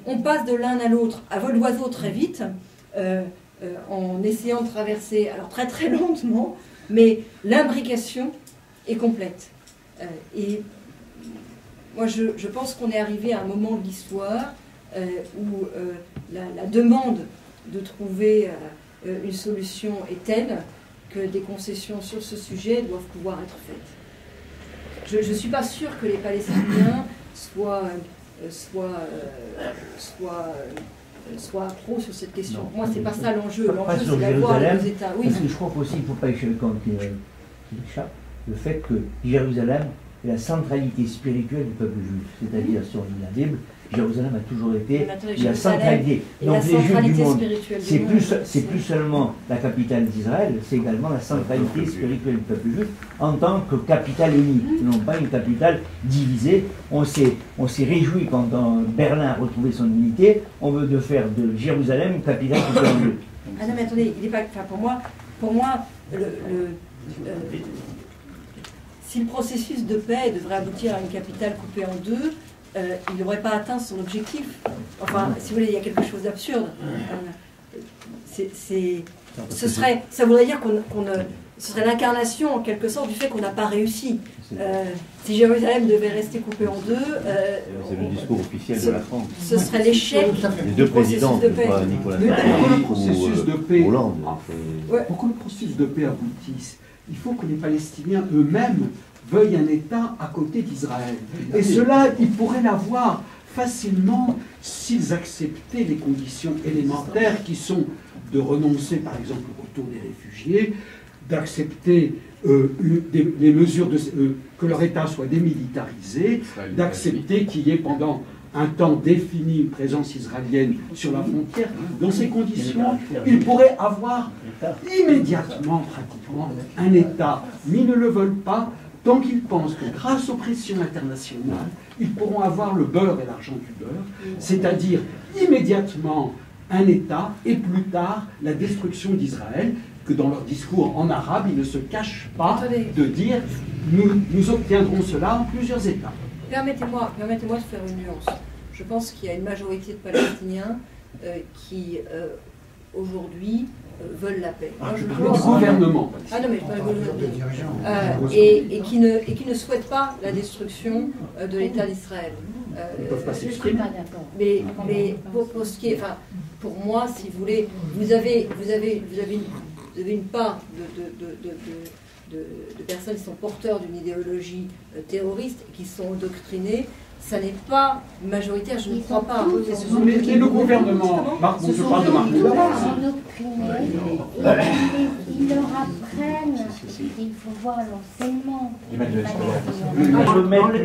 On passe de l'un à l'autre à vol d'oiseau très vite, en essayant de traverser, alors très très lentement, mais l'imbrication est complète. Et moi je pense qu'on est arrivé à un moment de l'histoire où la demande de trouver une solution est telle que des concessions sur ce sujet doivent pouvoir être faites. Je ne suis pas sûre que les Palestiniens soient accros sur cette question. Pour moi, c'est pas ça l'enjeu. L'enjeu, c'est d'avoir les 2 États. Oui. Parce que je crois aussi qu'il ne faut pas échapper compte qu'il échappe le fait que Jérusalem est la centralité spirituelle du peuple juif. C'est-à-dire, si on lit la Bible, Jérusalem a toujours été la centralité. Donc les Juifs du monde, c'est plus seulement la capitale d'Israël, c'est également la centralité spirituelle du peuple juif en tant que capitale unique, non pas une capitale divisée. On s'est réjoui quand Berlin a retrouvé son unité, on veut de faire de Jérusalem une capitale coupée en 2. Ah non mais attendez, il est pas, enfin pour moi si le processus de paix devrait aboutir à une capitale coupée en 2, il n'aurait pas atteint son objectif. Enfin, si vous voulez, il y a quelque chose d'absurde. ça voudrait dire ce serait l'incarnation en quelque sorte du fait qu'on n'a pas réussi. Si Jérusalem devait rester coupée en deux, c'est le discours officiel de la France. Ce serait l'échec. Les deux présidents, pas Nicolas Sarkozy ou Hollande. Pour que le processus de paix aboutisse, il faut que les Palestiniens eux-mêmes veuillent un État à côté d'Israël. Et cela, ils pourraient l'avoir facilement s'ils acceptaient les conditions élémentaires qui sont de renoncer, par exemple, au retour des réfugiés, d'accepter les mesures que leur État soit démilitarisé, d'accepter qu'il y ait pendant un temps défini une présence israélienne sur la frontière. Dans ces conditions, ils pourraient avoir immédiatement, pratiquement, un État. Mais ils ne le veulent pas tant qu'ils pensent que grâce aux pressions internationales, ils pourront avoir le beurre et l'argent du beurre, c'est-à-dire immédiatement un État et plus tard la destruction d'Israël, que dans leur discours en arabe, ils ne se cachent pas de dire nous obtiendrons cela en plusieurs étapes. Permettez-moi de faire une nuance. Je pense qu'il y a une majorité de Palestiniens qui, aujourd'hui, veulent la paix. Moi, le gouvernement. Ah non, mais pas le gouvernement. Et qui ne souhaitent pas la destruction de l'État d'Israël. Ils ne peuvent pas s'exprimer. Mais pour ce qui est... Enfin, pour moi, si vous voulez, vous avez une part de personnes qui sont porteurs d'une idéologie terroriste et qui sont endoctrinées. Ça n'est pas majoritaire, je ne crois pas. Mais le gouvernement, je parle de Marc. Ils leur apprennent, il faut voir l'enseignement.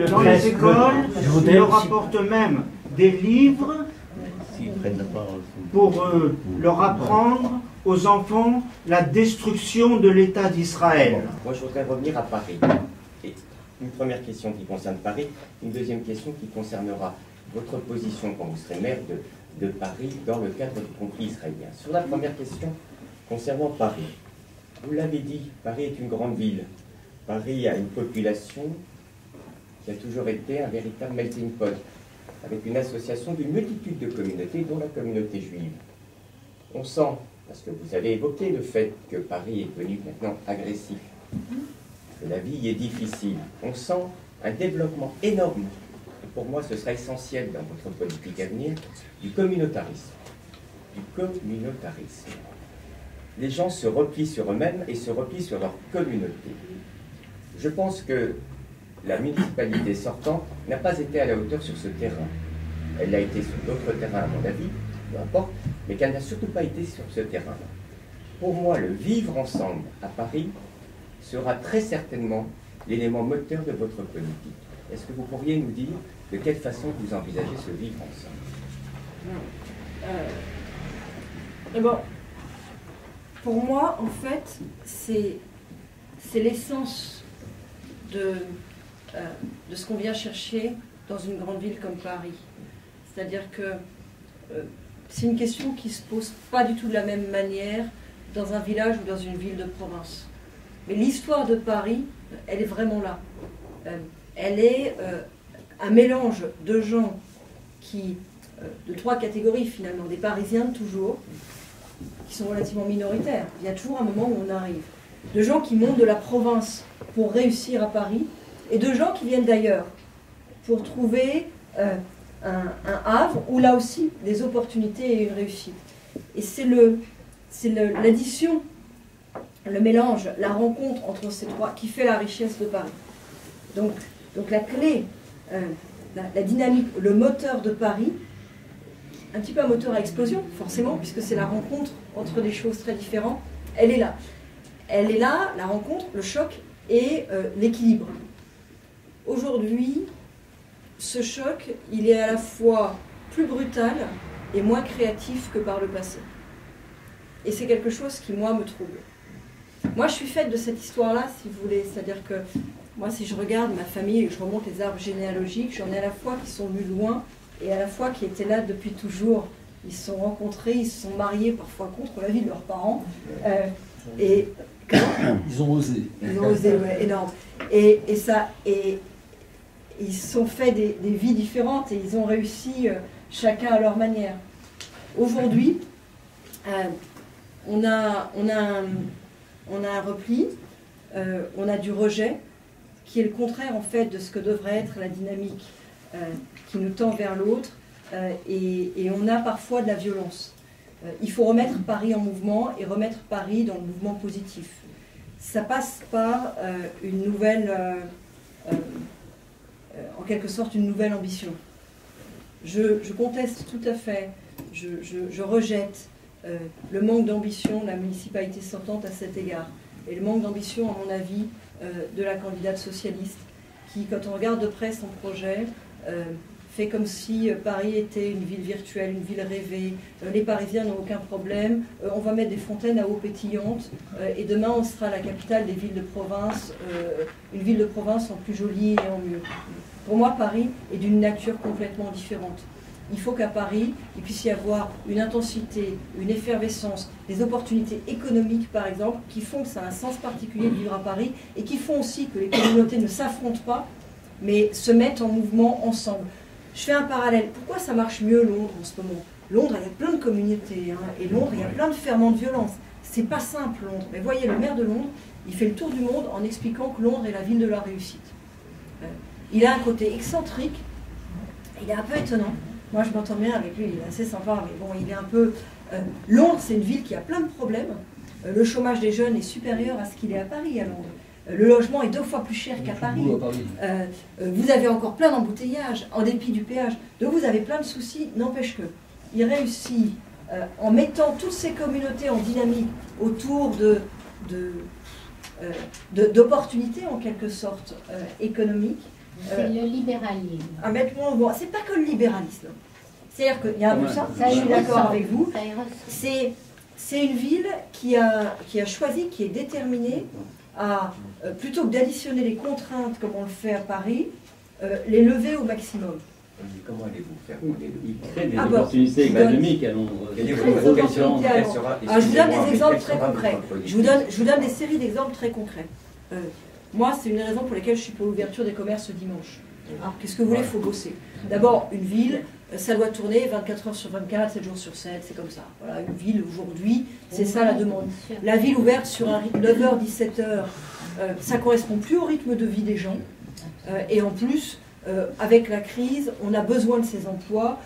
Dans les écoles, ils leur apportent même des livres pour leur apprendre aux enfants la destruction de l'État d'Israël. Moi, je voudrais revenir à Paris. Et une première question qui concerne Paris, une deuxième question qui concernera votre position quand vous serez maire de Paris dans le cadre du conflit israélien. Sur la première question concernant Paris, vous l'avez dit, Paris est une grande ville. Paris a une population qui a toujours été un véritable melting pot, avec une association d'une multitude de communautés, dont la communauté juive. On sent, parce que vous avez évoqué le fait que Paris est devenu maintenant agressif, que la vie est difficile, on sent un développement énorme, et pour moi ce sera essentiel dans votre politique à venir, du communautarisme. Du communautarisme. Les gens se replient sur eux-mêmes et se replient sur leur communauté. Je pense que la municipalité sortante n'a pas été à la hauteur sur ce terrain. Elle l'a été sur d'autres terrains, à mon avis, peu importe, mais qu'elle n'a surtout pas été sur ce terrain-là. Pour moi, le vivre ensemble à Paris sera très certainement l'élément moteur de votre politique. Est-ce que vous pourriez nous dire de quelle façon vous envisagez ce vivre ensemble? D'abord, pour moi, en fait, c'est l'essence de ce qu'on vient chercher dans une grande ville comme Paris. C'est-à-dire que c'est une question qui ne se pose pas du tout de la même manière dans un village ou dans une ville de province. Mais l'histoire de Paris, elle est vraiment là. Elle est un mélange de gens de trois catégories finalement, des Parisiens toujours, qui sont relativement minoritaires. Il y a toujours un moment où on arrive. De gens qui montent de la province pour réussir à Paris, et de gens qui viennent d'ailleurs pour trouver un havre où là aussi des opportunités et une réussite. Et c'est l'addition, le mélange, la rencontre entre ces trois qui fait la richesse de Paris. Donc la clé, la dynamique, le moteur de Paris, un petit peu un moteur à explosion, forcément, puisque c'est la rencontre entre des choses très différentes, elle est là. Elle est là, la rencontre, le choc et l'équilibre. Aujourd'hui, ce choc, il est à la fois plus brutal et moins créatif que par le passé. Et c'est quelque chose qui, moi, me trouble. Moi, je suis faite de cette histoire-là, si vous voulez. C'est-à-dire que, moi, si je regarde ma famille et que je remonte les arbres généalogiques, j'en ai à la fois qui sont venus loin et à la fois qui étaient là depuis toujours. Ils se sont rencontrés, ils se sont mariés, parfois contre l'avis de leurs parents. Ils ont osé. Ils ont osé, ouais, énorme. Et ils se sont fait des vies différentes et ils ont réussi chacun à leur manière. Aujourd'hui, on a un repli, on a du rejet, qui est le contraire en fait de ce que devrait être la dynamique qui nous tend vers l'autre, et on a parfois de la violence. Il faut remettre Paris en mouvement et remettre Paris dans le mouvement positif. Ça passe par une nouvelle, en quelque sorte, une nouvelle ambition. Je conteste tout à fait, je rejette le manque d'ambition de la municipalité sortante à cet égard. Et le manque d'ambition, à mon avis, de la candidate socialiste, qui, quand on regarde de près son projet, fait comme si Paris était une ville virtuelle, une ville rêvée, les Parisiens n'ont aucun problème, on va mettre des fontaines à eau pétillante, et demain on sera la capitale des villes de province, une ville de province en plus jolie et en mieux. Pour moi, Paris est d'une nature complètement différente. Il faut qu'à Paris, il puisse y avoir une intensité, une effervescence, des opportunités économiques, par exemple, qui font que ça a un sens particulier de vivre à Paris, et qui font aussi que les communautés ne s'affrontent pas, mais se mettent en mouvement ensemble. Je fais un parallèle. Pourquoi ça marche mieux Londres en ce moment? Londres, il y a plein de communautés, hein, et Londres, il y a plein de ferments de violence. C'est pas simple, Londres. Mais voyez, le maire de Londres, il fait le tour du monde en expliquant que Londres est la ville de la réussite. Il a un côté excentrique, il est un peu étonnant. Moi, je m'entends bien avec lui, il est assez sympa, mais bon, il est un peu... Londres, c'est une ville qui a plein de problèmes. Le chômage des jeunes est supérieur à ce qu'il est à Paris, à Londres. Le logement est 2 fois plus cher qu'à Paris. Vous avez encore plein d'embouteillages, en dépit du péage. Donc vous avez plein de soucis, n'empêche que il réussit, en mettant toutes ces communautés en dynamique autour d'opportunités, en quelque sorte, économiques. C'est le libéralisme. C'est pas que le libéralisme. C'est-à-dire qu'il y a un peu ça, je suis d'accord avec vous. C'est une ville qui a choisi, qui est déterminée à, plutôt que d'additionner les contraintes comme on le fait à Paris, les lever au maximum. Comment allez-vous faire? Il crée des opportunités économiques à Londres. Je vous donne des exemples très concrets. Je vous donne des séries d'exemples très concrets. Moi, c'est une des raisons pour lesquelles je suis pour l'ouverture des commerces dimanche. Qu'est-ce que vous voulez? Il faut bosser. D'abord, une ville, ça doit tourner 24 heures sur 24, 7 jours sur 7, c'est comme ça. Voilà, une ville aujourd'hui, c'est ça la demande. La ville ouverte sur un rythme 9h, 17h, ça ne correspond plus au rythme de vie des gens. Et en plus, avec la crise, on a besoin de ces emplois.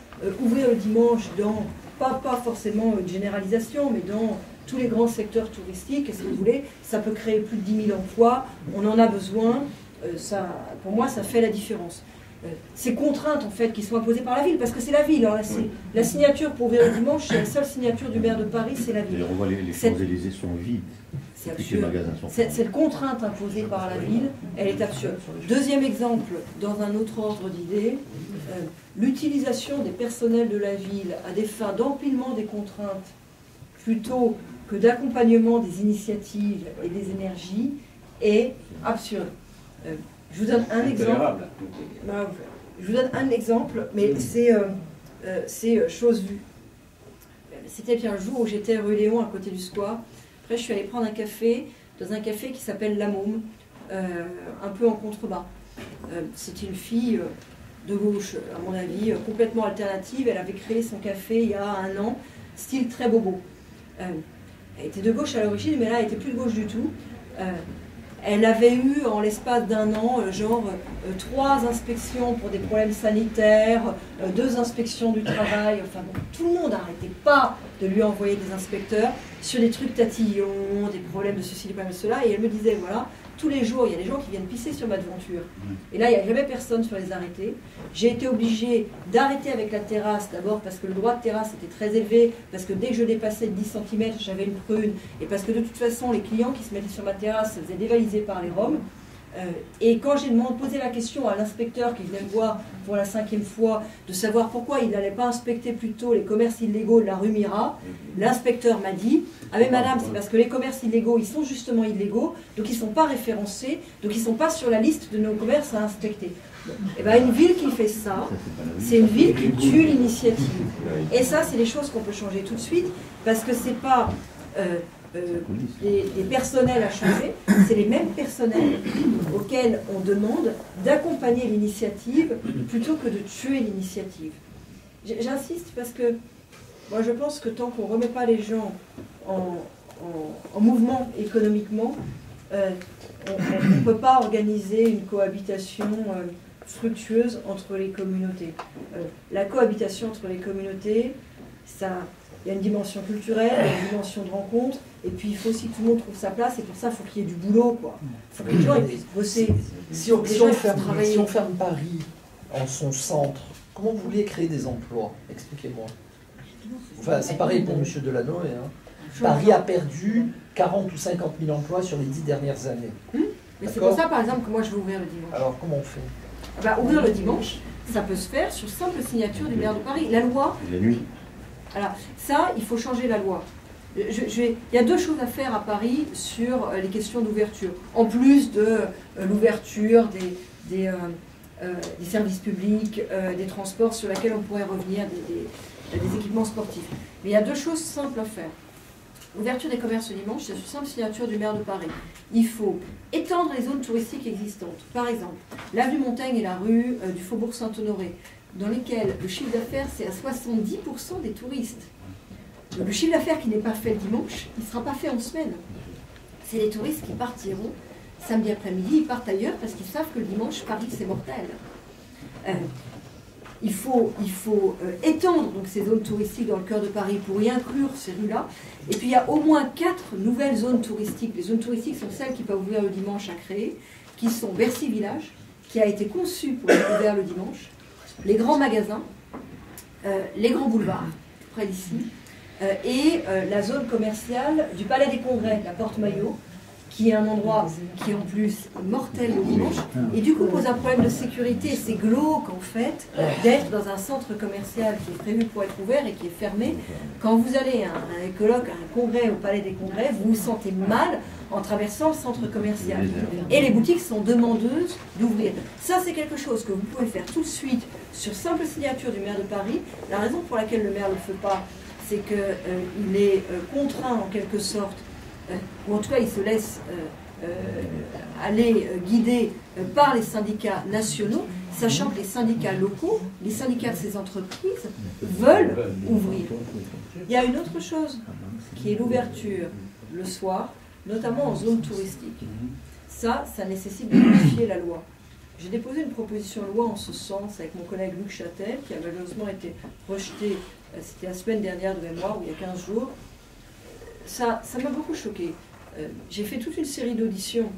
Ouvrir le dimanche dans, pas forcément une généralisation, mais dans tous les grands secteurs touristiques, si vous voulez, ça peut créer plus de 10 000 emplois, on en a besoin, pour moi ça fait la différence. Ces contraintes en fait qui sont imposées par la ville, parce que c'est la ville, hein, la signature pour ouvrir le dimanche, c'est la seule signature du maire de Paris, c'est la ville. Et on voit les Champs-Élysées sont vides. C'est absurde. Cette contrainte imposée par la ville, elle est absurde. Deuxième exemple, dans un autre ordre d'idée, l'utilisation des personnels de la ville à des fins d'empilement des contraintes plutôt que d'accompagnement des initiatives et des énergies est absurde. Je vous donne un exemple. Je vous donne un exemple, mais c'est chose vue. C'était un jour où j'étais rue Léon, à côté du square. Après, je suis allée prendre un café dans un café qui s'appelle La Môme, un peu en contrebas. C'est une fille de gauche, à mon avis, complètement alternative. Elle avait créé son café il y a 1 an, style très bobo. Elle était de gauche à l'origine, mais là, elle n'était plus de gauche du tout. Elle avait eu, en l'espace d'1 an, 3 inspections pour des problèmes sanitaires, 2 inspections du travail. Enfin bon, tout le monde n'arrêtait pas de lui envoyer des inspecteurs sur des trucs tatillons, des problèmes de ceci, des problèmes de cela. Et elle me disait, voilà, tous les jours, il y a des gens qui viennent pisser sur ma devanture. Et là, il n'y a jamais personne sur les arrêtés. J'ai été obligée d'arrêter avec la terrasse, d'abord parce que le droit de terrasse était très élevé, parce que dès que je dépassais de 10 cm, j'avais une prune, et parce que de toute façon, les clients qui se mettaient sur ma terrasse se faisaient dévaliser par les Roms. Et quand j'ai posé la question à l'inspecteur qui venait me voir pour la 5e fois, de savoir pourquoi il n'allait pas inspecter plutôt les commerces illégaux de la rue Mira, l'inspecteur m'a dit « Ah mais madame, c'est parce que les commerces illégaux, ils sont justement illégaux, donc ils ne sont pas référencés, donc ils ne sont pas sur la liste de nos commerces à inspecter. » Et bien une ville qui fait ça, c'est une ville qui tue l'initiative. Et ça, c'est des choses qu'on peut changer tout de suite, parce que c'est pas... les personnels à changer, c'est les mêmes personnels auxquels on demande d'accompagner l'initiative plutôt que de tuer l'initiative. J'insiste parce que moi je pense que tant qu'on ne remet pas les gens en mouvement économiquement, on ne peut pas organiser une cohabitation fructueuse entre les communautés. La cohabitation entre les communautés, il y a une dimension culturelle, il y a une dimension de rencontre, et puis il faut aussi que tout le monde trouve sa place, et pour ça, il faut qu'il y ait du boulot, quoi. Il faut que les gens puissent bosser. Si on ferme Paris en son centre, comment vous vouliez créer des emplois? Expliquez-moi. Enfin, c'est pareil pour M. Delanoë. Hein. Paris a perdu 40 ou 50 000 emplois sur les 10 dernières années. Mais c'est pour ça, par exemple, que moi je veux ouvrir le dimanche. Alors, comment on fait? Ouvrir le dimanche, ça peut se faire sur simple signature du maire de Paris. La loi... La nuit. Alors, ça, il faut changer la loi. Il y a deux choses à faire à Paris sur les questions d'ouverture. En plus de l'ouverture des services publics, des transports sur lesquels on pourrait revenir, des équipements sportifs. Mais il y a deux choses simples à faire. L'ouverture des commerces dimanche, c'est sur simple signature du maire de Paris. Il faut étendre les zones touristiques existantes. Par exemple, l'avenue Montaigne et la rue du Faubourg Saint-Honoré, dans lesquelles le chiffre d'affaires, c'est à 70% des touristes. Le chiffre d'affaires qui n'est pas fait le dimanche, il ne sera pas fait en semaine. C'est les touristes qui partiront samedi après-midi, ils partent ailleurs parce qu'ils savent que le dimanche, Paris, c'est mortel. Il faut étendre donc, ces zones touristiques dans le cœur de Paris pour y inclure ces rues-là. Et puis il y a au moins 4 nouvelles zones touristiques. Les zones touristiques sont celles qui peuvent ouvrir le dimanche à créer, qui sont Bercy Village, qui a été conçu pour être ouvert le dimanche, les grands magasins, les grands boulevards, tout près d'ici, et la zone commerciale du Palais des Congrès, la Porte Maillot, qui est un endroit qui est en plus mortel le dimanche, et du coup pose un problème de sécurité. C'est glauque en fait d'être dans un centre commercial qui est prévu pour être ouvert et qui est fermé. Quand vous allez à un colloque, à un congrès au Palais des Congrès, vous vous sentez mal en traversant le centre commercial. Et les boutiques sont demandeuses d'ouvrir. Ça, c'est quelque chose que vous pouvez faire tout de suite sur simple signature du maire de Paris. La raison pour laquelle le maire ne le fait pas, c'est qu'il est contraint en quelque sorte, ou en tout cas il se laisse aller guider par les syndicats nationaux, sachant que les syndicats locaux, les syndicats de ces entreprises, veulent ouvrir. Il y a une autre chose, qui est l'ouverture le soir, notamment en zone touristique. Ça nécessite de modifier la loi. J'ai déposé une proposition de loi en ce sens avec mon collègue Luc Châtel, qui a malheureusement été rejetée, c'était la semaine dernière de mémoire, ou il y a 15 jours. Ça m'a beaucoup choqué. J'ai fait toute une série d'auditions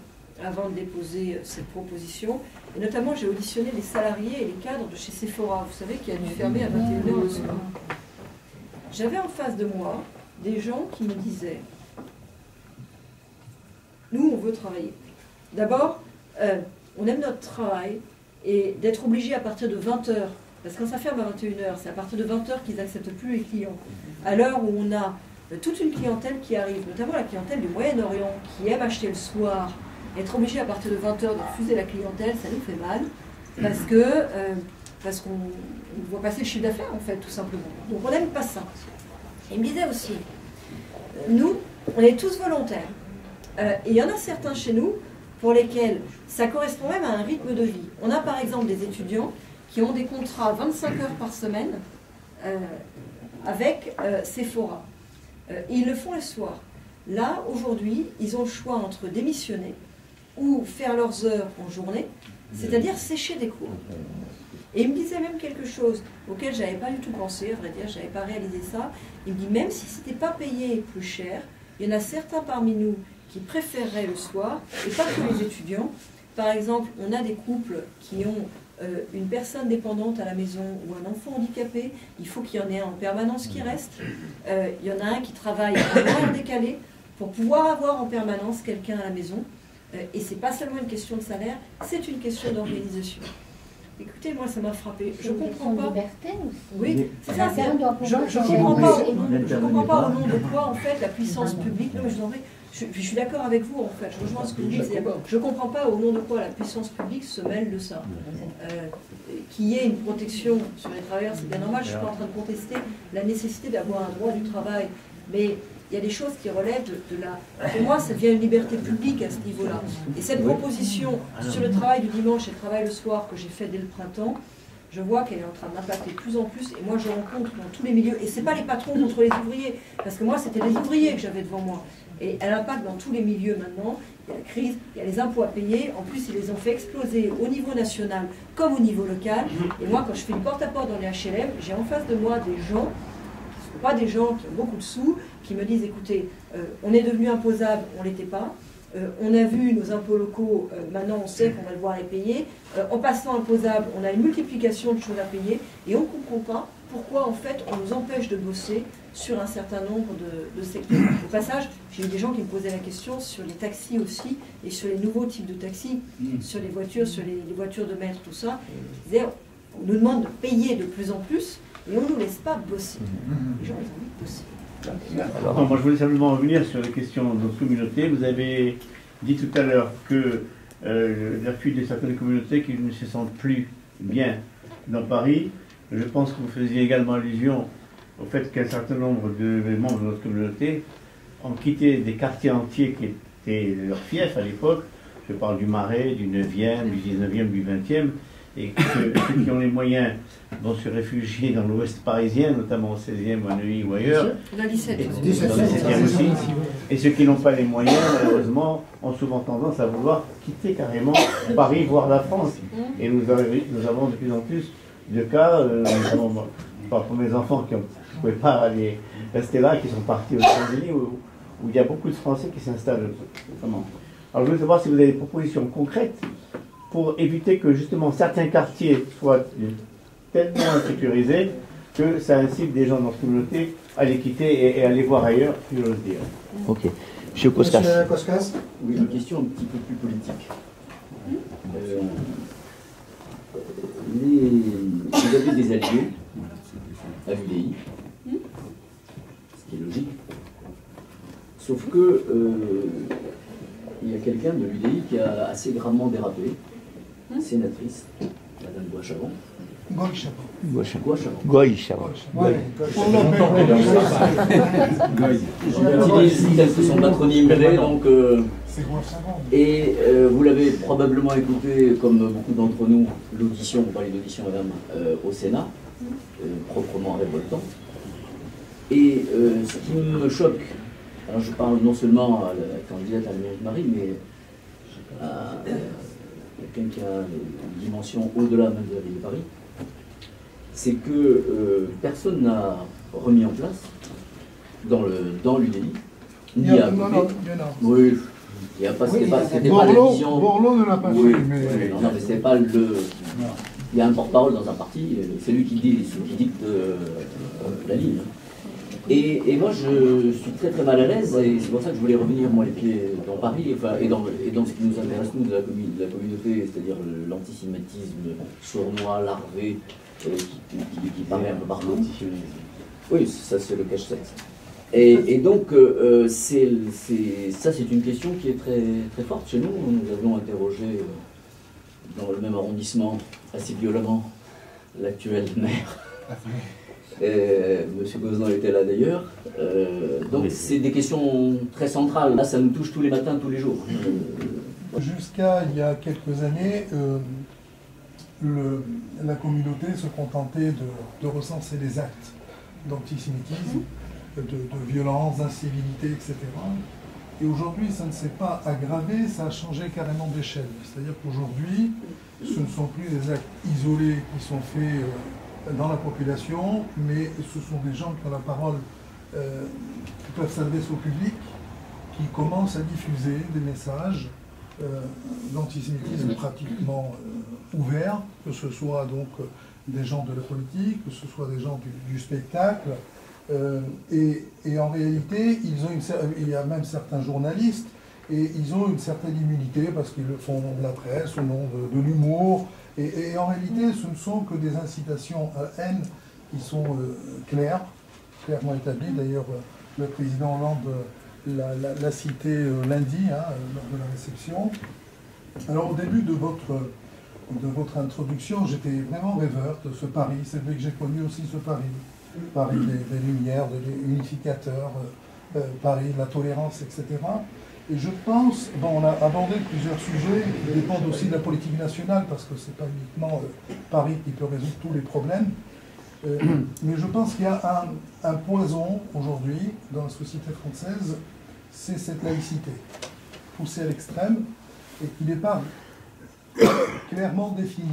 avant de déposer cette proposition, et notamment j'ai auditionné les salariés et les cadres de chez Sephora, vous savez, qui a dû fermer à 21h le soir. J'avais en face de moi des gens qui me disaient « Nous, on veut travailler. D'abord, on aime notre travail, et d'être obligé à partir de 20h, parce que quand ça ferme à 21h, c'est à partir de 20h qu'ils n'acceptent plus les clients. À l'heure où on a toute une clientèle qui arrive, notamment la clientèle du Moyen-Orient, qui aime acheter le soir, être obligé à partir de 20h de refuser la clientèle, ça nous fait mal, parce qu'on voit passer le chiffre d'affaires, en fait, tout simplement. Donc on n'aime pas ça. Et il me disait aussi, nous, on est tous volontaires, et il y en a certains chez nous pour lesquels ça correspond même à un rythme de vie. On a par exemple des étudiants qui ont des contrats 25 heures par semaine avec Sephora. Ils le font le soir. Là, aujourd'hui, ils ont le choix entre démissionner ou faire leurs heures en journée, c'est-à-dire sécher des cours. Et il me disait même quelque chose auquel je n'avais pas du tout pensé, à vrai dire, je n'avais pas réalisé ça. Il me dit, même si ce n'était pas payé plus cher, il y en a certains parmi nous qui préféreraient le soir, et pas que les étudiants. Par exemple, on a des couples qui ont une personne dépendante à la maison ou un enfant handicapé, il faut qu'il y en ait un en permanence qui reste. Il y en a un qui travaille à l'heure décalée pour pouvoir avoir en permanence quelqu'un à la maison. Et ce n'est pas seulement une question de salaire, c'est une question d'organisation. Écoutez, moi ça m'a frappé. Je ne comprends pas. Oui, c'est ça. Je ne comprends pas au nom de quoi en fait la puissance publique. Non, mais je suis d'accord avec vous en fait. Je rejoins ce que vous dites. Je ne comprends pas au nom de quoi la puissance publique se mêle de ça. Qu'il y ait une protection sur les travailleurs, c'est bien normal. Je ne suis pas en train de contester la nécessité d'avoir un droit du travail, mais il y a des choses qui relèvent de la... Pour moi, ça devient une liberté publique à ce niveau-là. Et cette proposition sur le travail du dimanche et le travail le soir que j'ai fait dès le printemps, je vois qu'elle est en train d'impacter de plus en plus, et moi je rencontre dans tous les milieux, et c'est pas les patrons contre les ouvriers, parce que moi c'était les ouvriers que j'avais devant moi, et elle impacte dans tous les milieux maintenant. Il y a la crise, il y a les impôts à payer, en plus ils les ont fait exploser au niveau national comme au niveau local, et moi quand je fais du porte-à-porte dans les HLM, j'ai en face de moi des gens, qui ne sont pas des gens qui ont beaucoup de sous, qui me disent, écoutez, on est devenu imposable, on ne l'était pas, on a vu nos impôts locaux, maintenant on sait qu'on va devoir les payer. En passant imposable, on a une multiplication de choses à payer et on ne comprend pas pourquoi en fait on nous empêche de bosser sur un certain nombre de secteurs. Au passage, j'ai eu des gens qui me posaient la question sur les taxis aussi et sur les nouveaux types de taxis, sur les voitures de maître, tout ça. Ils disaient, on nous demande de payer de plus en plus et on ne nous laisse pas bosser. Les gens, ils ont envie de bosser. Alors, moi, je voulais simplement revenir sur les questions de notre communauté. Vous avez dit tout à l'heure que la fuite de certaines communautés qui ne se sentent plus bien dans Paris. Je pense que vous faisiez également allusion au fait qu'un certain nombre de membres de notre communauté ont quitté des quartiers entiers qui étaient leur fief à l'époque. Je parle du Marais, du 9e, du 19e, du 20e. Et que ceux qui ont les moyens vont se réfugier dans l'ouest parisien, notamment au 16e, à Neuilly ou ailleurs. Dans le 17e aussi. Et ceux qui n'ont pas les moyens, malheureusement, ont souvent tendance à vouloir quitter carrément Paris, voire la France. Et nous avons de plus en plus de cas, notamment, je parle pour mes enfants qui ne pouvaient pas aller rester là, qui sont partis aux États-Unis, où il y a beaucoup de Français qui s'installent. Alors je voulais savoir si vous avez des propositions concrètes pour éviter que justement certains quartiers soient tellement insécurisés que ça incite des gens dans notre communauté à les quitter et à les voir ailleurs, si j'ose dire. Ok. Monsieur Koskas. Monsieur Koskas. Oui, une question un petit peu plus politique. Vous avez des alliés à l'UDI, ce qui est logique. Sauf que il y a quelqu'un de l'UDI qui a assez gravement dérapé, sénatrice, Madame Goy-Chavon. J'utilise tel que son patronyme l'est, donc. Et vous l'avez probablement écouté, comme beaucoup d'entre nous, l'audition, vous parlez d'audition, madame, au Sénat, proprement révoltant. Et ce qui me choque, alors je parle non seulement à la candidate à la mairie de Paris, mais à quelqu'un qui a une dimension au-delà même de la ville de Paris, c'est que personne n'a remis en place dans l'UDI, ni à oui, il n'y a pas, c'était pas la vision. Borloo ne l'a pas fait, mais... Oui, non, mais c'est pas le... Il y a un porte-parole dans un parti, c'est lui qui dicte la ligne. Et moi, je suis très très mal à l'aise, et c'est pour ça que je voulais revenir, moi, les pieds dans Paris, enfin, et dans ce qui nous intéresse, nous, de la communauté, c'est-à-dire l'antisémitisme sournois, larvé, qui paraît un peu partout. Oui, ça c'est le cache-sexe. Et donc, ça c'est une question qui est très, très forte chez nous. Nous avions interrogé dans le même arrondissement, assez violemment, l'actuel maire. Monsieur Gozlan était là d'ailleurs. Donc c'est des questions très centrales. Là, ça nous touche tous les matins, tous les jours. Jusqu'à il y a quelques années, la communauté se contentait de recenser les actes d'antisémitisme, de violence, d'incivilité, etc. Et aujourd'hui, ça ne s'est pas aggravé, ça a changé carrément d'échelle. C'est-à-dire qu'aujourd'hui, ce ne sont plus des actes isolés qui sont faits dans la population, mais ce sont des gens qui ont la parole, qui peuvent s'adresser au public, qui commencent à diffuser des messages d'antisémitisme pratiquement ouverts, que ce soit donc des gens de la politique, que ce soit des gens du spectacle. Et en réalité, il y a même certains journalistes, et ils ont une certaine immunité parce qu'ils le font au nom de la presse, au nom de l'humour. Et en réalité, ce ne sont que des incitations à haine qui sont clairement établies. D'ailleurs, le président Hollande l'a cité lundi, lors de la réception. Alors, au début de votre introduction, j'étais vraiment rêveur de ce Paris. C'est vrai que j'ai connu aussi ce Paris. Paris des Lumières, de l'unificateur, Paris de la tolérance, etc. Et je pense, bon, on a abordé plusieurs sujets qui dépendent aussi de la politique nationale, parce que ce n'est pas uniquement Paris qui peut résoudre tous les problèmes. Mais je pense qu'il y a un poison aujourd'hui dans la société française, c'est cette laïcité, poussée à l'extrême, et qui n'est pas clairement définie.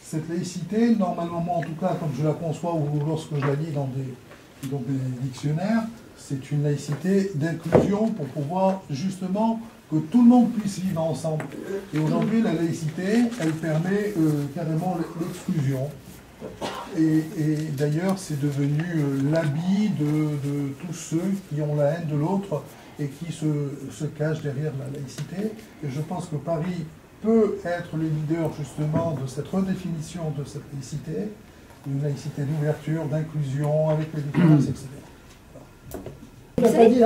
Cette laïcité, normalement, en tout cas, comme je la conçois, ou lorsque je la lis dans des dictionnaires, c'est une laïcité d'inclusion pour pouvoir justement que tout le monde puisse vivre ensemble. Et aujourd'hui, la laïcité, elle permet carrément l'exclusion. Et d'ailleurs, c'est devenu l'habit de tous ceux qui ont la haine de l'autre et qui se cachent derrière la laïcité. Et je pense que Paris peut être le leader justement de cette redéfinition de cette laïcité, une laïcité d'ouverture, d'inclusion, avec les différences, etc. Vous savez,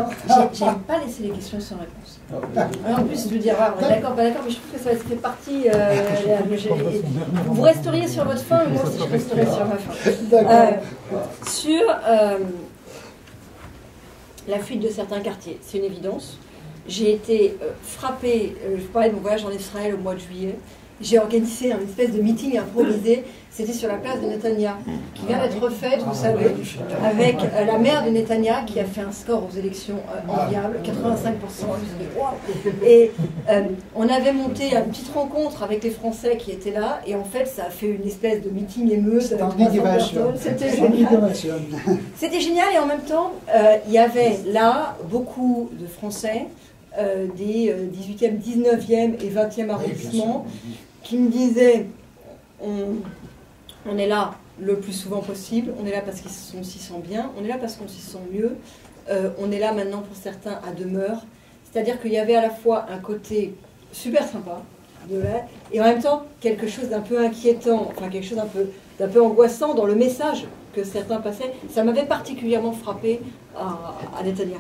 j'aime pas laisser les questions sans réponse. En plus, je veux dire, on est d'accord, pas d'accord, mais je trouve que ça fait partie. Vous resteriez sur votre fin, moi aussi je resterai sur ma fin. Sur la fuite de certains quartiers, c'est une évidence. J'ai été frappée, je parlais de mon voyage en Israël au mois de juillet. J'ai organisé un espèce de meeting improvisé, c'était sur la place de Netanya, qui vient d'être refaite, vous savez, avec la maire de Netanya qui a fait un score aux élections enviable, 85%. Et on avait monté une petite rencontre avec les Français qui étaient là, et en fait ça a fait une espèce de meeting émeute. C'était génial. C'était génial, et en même temps, il y avait là beaucoup de Français des 18e, 19e et 20e arrondissements qui me disaient on est là le plus souvent possible, on est là parce qu'on s'y sent bien, on est là parce qu'on s'y sent mieux, on est là maintenant pour certains à demeure. C'est-à-dire qu'il y avait à la fois un côté super sympa de là, et en même temps quelque chose d'un peu inquiétant, enfin quelque chose d'un peu angoissant dans le message que certains passaient. Ça m'avait particulièrement frappé à Netanya.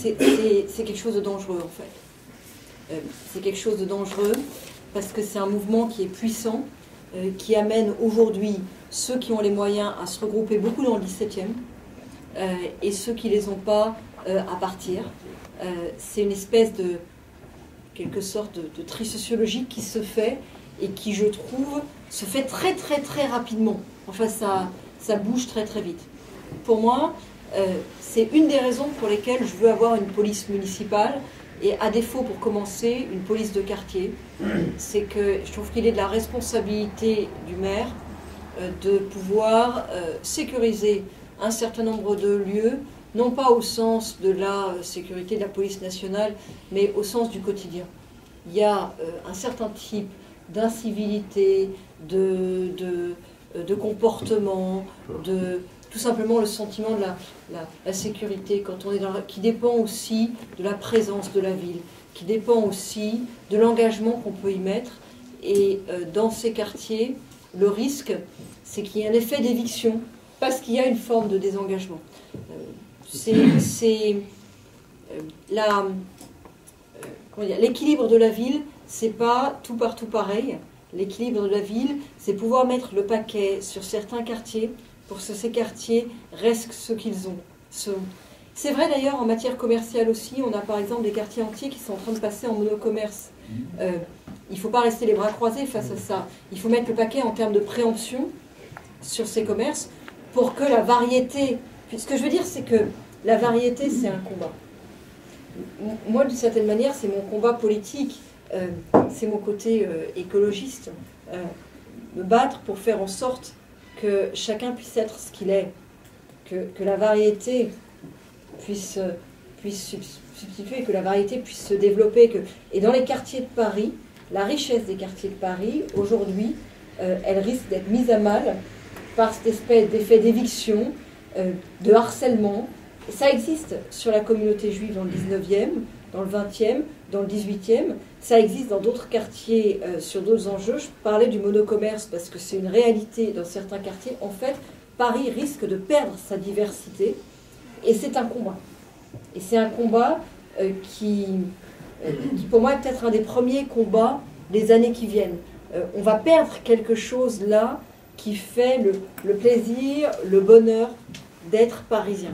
C'est quelque chose de dangereux en fait. C'est quelque chose de dangereux parce que c'est un mouvement qui est puissant, qui amène aujourd'hui ceux qui ont les moyens à se regrouper beaucoup dans le 17e et ceux qui ne les ont pas à partir. C'est une espèce de quelque sorte de tri sociologique qui se fait et qui, je trouve, se fait très très très rapidement. Enfin, ça bouge très très vite. Pour moi, c'est une des raisons pour lesquelles je veux avoir une police municipale et à défaut, pour commencer, une police de quartier. C'est que je trouve qu'il est de la responsabilité du maire de pouvoir sécuriser un certain nombre de lieux, non pas au sens de la sécurité de la police nationale, mais au sens du quotidien. Il y a un certain type d'incivilité, de comportement, tout simplement le sentiment de la sécurité quand on est qui dépend aussi de la présence de la ville, qui dépend aussi de l'engagement qu'on peut y mettre. Et dans ces quartiers, le risque, c'est qu'il y ait un effet d'éviction parce qu'il y a une forme de désengagement. L'équilibre de la ville, c'est pas tout partout pareil. L'équilibre de la ville, c'est pouvoir mettre le paquet sur certains quartiers pour que ces quartiers restent ce qu'ils ont. C'est vrai d'ailleurs en matière commerciale aussi. On a par exemple des quartiers entiers qui sont en train de passer en monocommerce. Il ne faut pas rester les bras croisés face à ça. Il faut mettre le paquet en termes de préemption sur ces commerces pour que la variété... Ce que je veux dire, c'est que la variété, c'est un combat. Moi, d'une certaine manière, c'est mon combat politique. C'est mon côté écologiste. Me battre pour faire en sorte que chacun puisse être ce qu'il est, que la variété puisse substituer, que la variété puisse se développer. Et dans les quartiers de Paris, la richesse des quartiers de Paris, aujourd'hui, elle risque d'être mise à mal par cette espèce d'effet d'éviction, de harcèlement. Et ça existe sur la communauté juive dans le 19e, dans le 20e, dans le 18e. Ça existe dans d'autres quartiers sur d'autres enjeux. Je parlais du monocommerce parce que c'est une réalité dans certains quartiers. En fait, Paris risque de perdre sa diversité et c'est un combat. Et c'est un combat qui, pour moi, est peut-être un des premiers combats des années qui viennent. On va perdre quelque chose là qui fait le plaisir, le bonheur d'être parisien.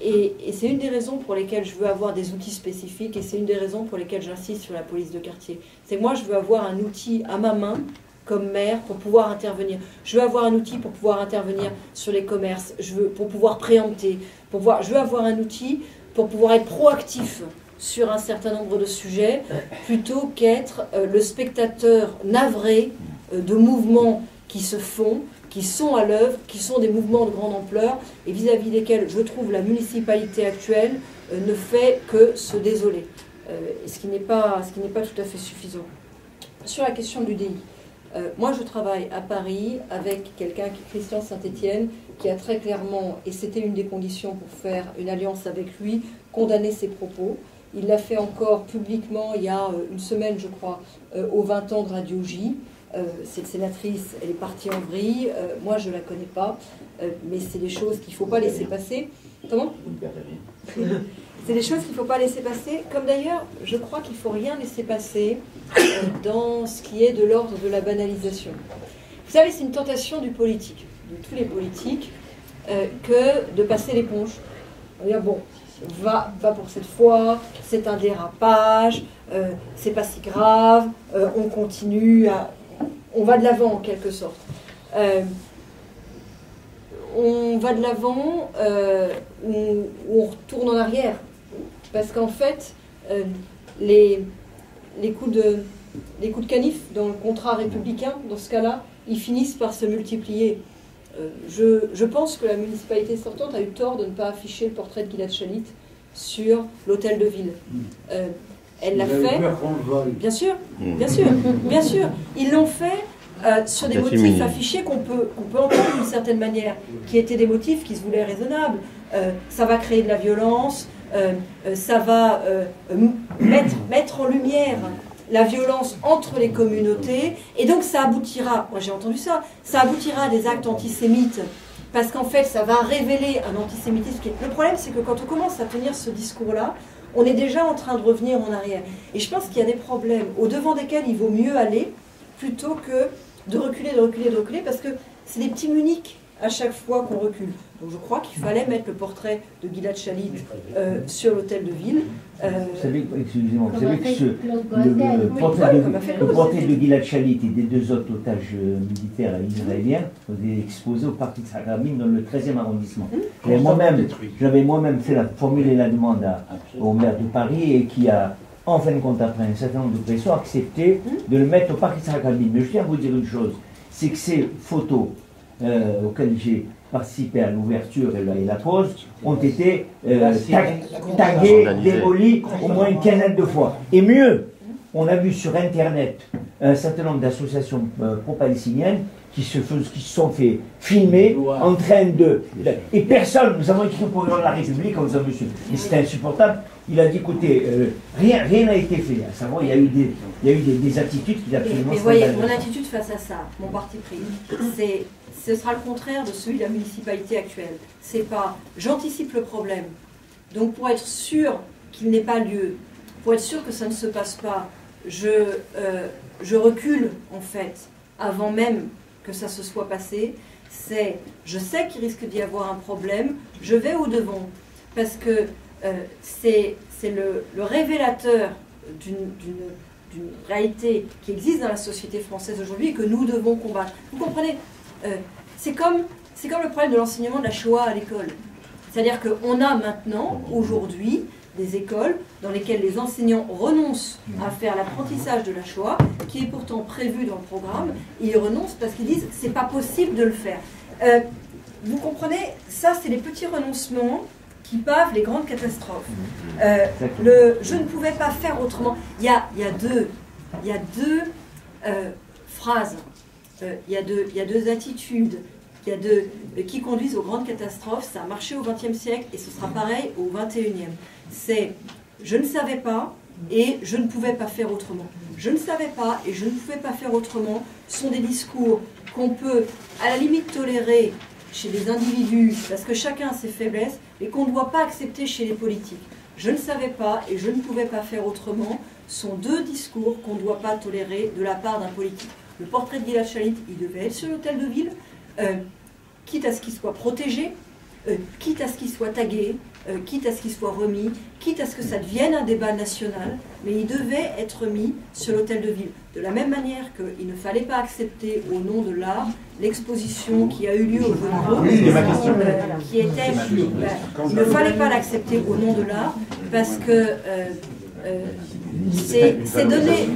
Et c'est une des raisons pour lesquelles je veux avoir des outils spécifiques, et c'est une des raisons pour lesquelles j'insiste sur la police de quartier. C'est que moi, je veux avoir un outil à ma main, comme maire, pour pouvoir intervenir. Je veux avoir un outil pour pouvoir intervenir sur les commerces, pour pouvoir préempter, je veux avoir un outil pour pouvoir être proactif sur un certain nombre de sujets, plutôt qu'être le spectateur navré de mouvements qui se font, qui sont à l'œuvre, qui sont des mouvements de grande ampleur, et vis-à-vis desquels je trouve la municipalité actuelle ne fait que se désoler, ce qui n'est pas tout à fait suffisant. Sur la question du DI, moi je travaille à Paris avec quelqu'un qui est Christian Saint-Étienne, qui a très clairement, et c'était une des conditions pour faire une alliance avec lui, condamné ses propos. Il l'a fait encore publiquement il y a une semaine, je crois, aux 20 ans de Radio J. Cette sénatrice, elle est partie en vrille. Moi, je ne la connais pas, mais c'est des choses qu'il ne faut pas laisser passer. Comment ? C'est des choses qu'il ne faut pas laisser passer. Comme d'ailleurs, je crois qu'il ne faut rien laisser passer dans ce qui est de l'ordre de la banalisation. Vous savez, c'est une tentation du politique, de tous les politiques, que de passer l'éponge. On va dire, bon, va pour cette fois, c'est un dérapage, c'est pas si grave, on continue à... On va de l'avant en quelque sorte. On va de l'avant ou on retourne en arrière. Parce qu'en fait, les coups de canif dans le contrat républicain, dans ce cas-là, ils finissent par se multiplier. Je pense que la municipalité sortante a eu tort de ne pas afficher le portrait de Gilad Shalit sur l'hôtel de ville. Elle l'a fait, bien sûr, bien sûr, bien sûr. Ils l'ont fait sur des motifs affichés qu'on peut entendre d'une certaine manière, qui étaient des motifs qui se voulaient raisonnables. Ça va créer de la violence, ça va mettre en lumière la violence entre les communautés, et donc ça aboutira, moi j'ai entendu ça aboutira à des actes antisémites, parce qu'en fait ça va révéler un antisémitisme. Le problème, c'est que quand on commence à tenir ce discours-là, on est déjà en train de revenir en arrière. Et je pense qu'il y a des problèmes au-devant desquels il vaut mieux aller, plutôt que de reculer, parce que c'est des petits muniques à chaque fois qu'on recule. Donc je crois qu'il fallait mettre le portrait de Gilad Shalit sur l'hôtel de ville. Vous savez, excusez-moi, vous savez que le portrait de Gilad Shalit et des deux autres otages militaires israéliens est exposé au parc Yitzhak Rabin dans le 13e arrondissement. J'avais moi-même formulé la demande au maire de Paris, et qui a, en fin de compte, après un certain nombre de pressions, accepté de le mettre au parc Yitzhak Rabin. Mais je tiens à vous dire une chose, c'est que ces photos auxquelles j'ai participé à l'ouverture et la pause ont été taguées, démolies au moins une quinzaine de fois. Et mieux, on a vu sur Internet un certain nombre d'associations pro-palestiniennes qui se sont fait filmer en train de... Et personne, nous avons écrit au procureur de la République en disant, monsieur, c'était insupportable. Il a dit, écoutez, rien n'a été fait. À savoir, il y a eu des attitudes qui absolument... Mais voyez, mon attitude face à ça, mon parti pris, ce sera le contraire de celui de la municipalité actuelle. C'est pas, j'anticipe le problème. Donc pour être sûr qu'il n'ait pas lieu, pour être sûr que ça ne se passe pas, je recule en fait, avant même que ça se soit passé. Je sais qu'il risque d'y avoir un problème, je vais au-devant. Parce que c'est le révélateur d'une réalité qui existe dans la société française aujourd'hui et que nous devons combattre. Vous comprenez, c'est comme le problème de l'enseignement de la Shoah à l'école. C'est-à-dire qu'on a maintenant, aujourd'hui, des écoles dans lesquelles les enseignants renoncent à faire l'apprentissage de la Shoah, qui est pourtant prévu dans le programme, et ils renoncent parce qu'ils disent c'est pas possible de le faire. Vous comprenez, ça c'est les petits renoncements qui pavent les grandes catastrophes. Je ne pouvais pas faire autrement. Il y a deux phrases, il y a deux attitudes qui conduisent aux grandes catastrophes. Ça a marché au XXe siècle et ce sera pareil au XXIe. C'est « je ne savais pas » et « je ne pouvais pas faire autrement ». Je ne savais pas et je ne pouvais pas faire autrement sont des discours qu'on peut à la limite tolérer chez des individus parce que chacun a ses faiblesses, et qu'on ne doit pas accepter chez les politiques. Je ne savais pas et je ne pouvais pas faire autrement sont deux discours qu'on ne doit pas tolérer de la part d'un politique. Le portrait de Gilad Shalit, il devait être sur l'hôtel de ville. quitte à ce qu'il soit protégé, quitte à ce qu'il soit tagué, quitte à ce qu'il soit remis, quitte à ce que ça devienne un débat national, mais il devait être mis sur l'hôtel de ville. De la même manière qu'il ne fallait pas accepter au nom de l'art l'exposition qui a eu lieu au Vaudreuil, qui était... il ne fallait pas l'accepter au nom de l'art, parce que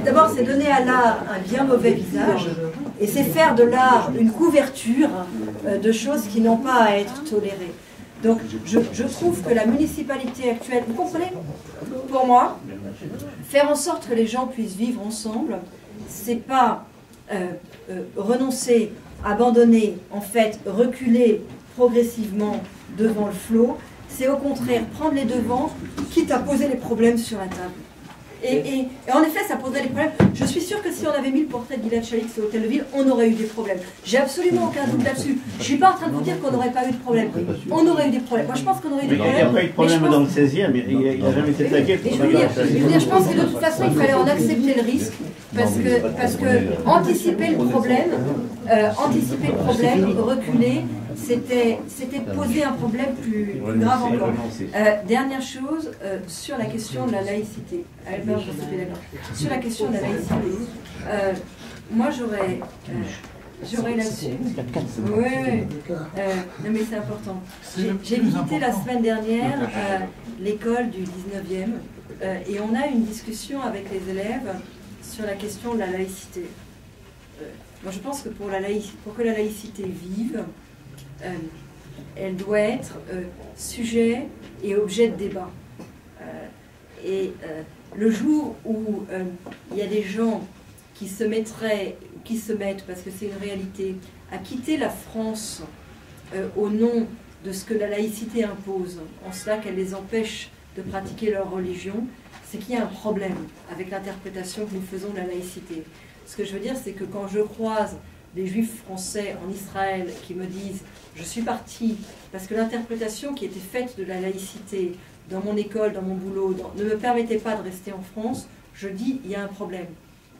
d'abord c'est donner à l'art un bien mauvais visage, et c'est faire de l'art une couverture de choses qui n'ont pas à être tolérées. Donc je trouve que la municipalité actuelle, vous comprenez, pour moi, faire en sorte que les gens puissent vivre ensemble, c'est pas renoncer, abandonner, en fait, reculer progressivement devant le flot, c'est au contraire prendre les devants, quitte à poser les problèmes sur la table. Et en effet, ça poserait des problèmes. Je suis sûre que si on avait mis le portrait de Gilad Shalit sur l'hôtel de ville, on aurait eu des problèmes. J'ai absolument aucun doute là-dessus. Je ne suis pas en train de vous dire qu'on n'aurait pas eu de problème. On aurait eu des problèmes. Moi, je pense qu'on aurait eu des problèmes. Il n'y a pas eu de problème dans le 16e, il n'a jamais été tagué. Je pense que de toute façon, il fallait en accepter le risque, parce que anticiper le problème, reculer, c'était poser un problème plus grave encore. Dernière chose, sur la question de la laïcité. Albert, sur la question de la laïcité, moi j'aurais là-dessus. Oui. Non mais c'est important. J'ai visité la semaine dernière l'école du 19e et on a une discussion avec les élèves sur la question de la laïcité. Moi je pense que pour que la laïcité vive, elle doit être sujet et objet de débat. Le jour où il y a des gens qui se mettent, parce que c'est une réalité, à quitter la France au nom de ce que la laïcité impose, en cela qu'elle les empêche de pratiquer leur religion, c'est qu'il y a un problème avec l'interprétation que nous faisons de la laïcité. Ce que je veux dire, c'est que quand je croise des juifs français en Israël qui me disent « je suis parti parce que l'interprétation qui était faite de la laïcité dans mon école, dans mon boulot, ne me permettait pas de rester en France », je dis il y a un problème.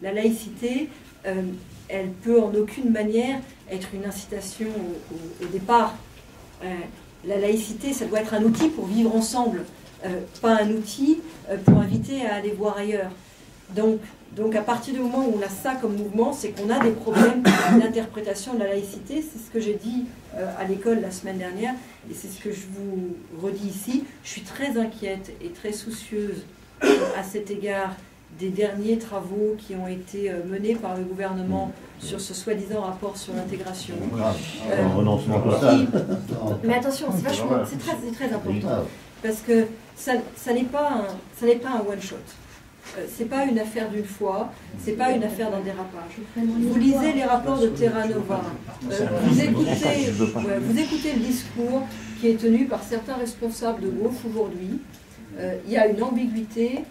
La laïcité, elle peut en aucune manière être une incitation au départ. La laïcité, ça doit être un outil pour vivre ensemble, pas un outil pour inviter à aller voir ailleurs. Donc à partir du moment où on a ça comme mouvement, c'est qu'on a des problèmes d'interprétation de la laïcité. C'est ce que j'ai dit à l'école la semaine dernière, et c'est ce que je vous redis ici. Je suis très inquiète et très soucieuse à cet égard des derniers travaux qui ont été menés par le gouvernement sur ce soi-disant rapport sur l'intégration. Mais attention, c'est très important, parce que ça n'est pas un one-shot. C'est pas une affaire d'une fois, c'est pas une affaire d'un dérapage. Vous lisez les rapports de Terra Nova, vous écoutez le discours qui est tenu par certains responsables de gauche aujourd'hui. Il y a une ambiguïté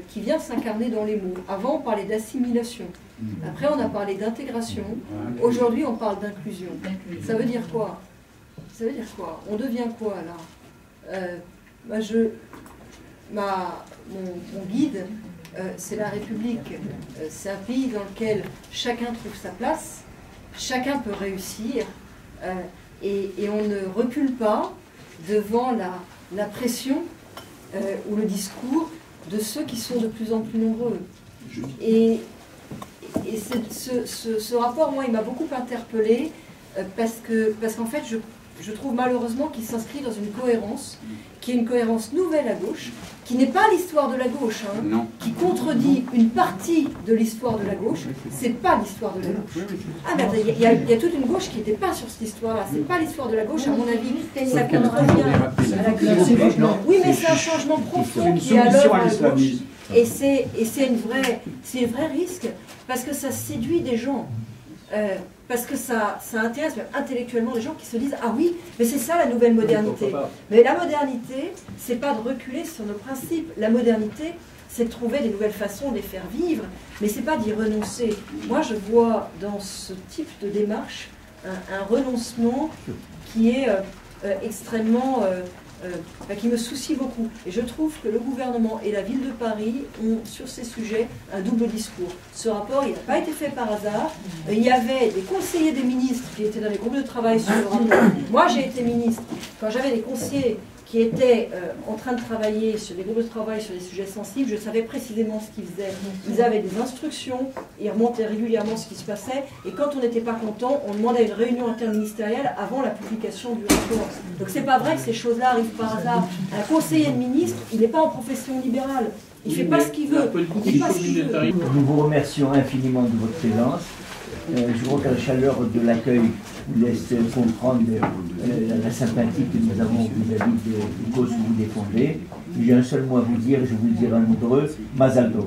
qui vient s'incarner dans les mots. Avant, on parlait d'assimilation. Après, on a parlé d'intégration. Aujourd'hui, on parle d'inclusion. Ça veut dire quoi? Ça veut dire quoi? On devient quoi, là? Mon guide, c'est la République. C'est un pays dans lequel chacun trouve sa place, chacun peut réussir, et on ne recule pas devant la pression ou le discours de ceux qui sont de plus en plus nombreux. Et ce rapport, moi, il m'a beaucoup interpellée parce qu'en fait, je trouve malheureusement qu'il s'inscrit dans une cohérence, qui est une cohérence nouvelle à gauche, qui n'est pas l'histoire de la gauche, qui contredit une partie de l'histoire de la gauche. C'est pas l'histoire de la gauche. Ah mais il y a toute une gauche qui n'était pas sur cette histoire-là. C'est pas l'histoire de la gauche, à mon avis. Ça contrevient à la culture. Oui, mais c'est un changement profond qui est à l'œuvre à la gauche. Et c'est un vrai risque, parce que ça séduit des gens. Parce que ça intéresse même intellectuellement les gens qui se disent « Ah oui, mais c'est ça la nouvelle modernité ». Mais la modernité, c'est pas de reculer sur nos principes. La modernité, c'est de trouver des nouvelles façons de les faire vivre, mais c'est pas d'y renoncer. Moi, je vois dans ce type de démarche un renoncement qui est extrêmement qui me soucie beaucoup. Et je trouve que le gouvernement et la ville de Paris ont, sur ces sujets, un double discours. Ce rapport, il n'a pas été fait par hasard. Il y avait des conseillers des ministres qui étaient dans les groupes de travail sur le rapport. Moi, j'ai été ministre. Quand j'avais des conseillers qui étaient en train de travailler sur des groupes de travail sur des sujets sensibles, je savais précisément ce qu'ils faisaient. Ils avaient des instructions, ils remontaient régulièrement ce qui se passait, et quand on n'était pas content, on demandait une réunion interministérielle avant la publication du rapport. Donc c'est pas vrai que ces choses-là arrivent par hasard. Un conseiller de ministre, il n'est pas en profession libérale. Il ne fait pas ce qu'il veut. Nous vous remercions infiniment de votre présence. Je crois que la chaleur de l'accueil vous laisse comprendre la sympathie que nous avons vis-à-vis des causes que vous défendez. J'ai un seul mot à vous dire, je vous le dirai un mot heureux, Mazal Tov.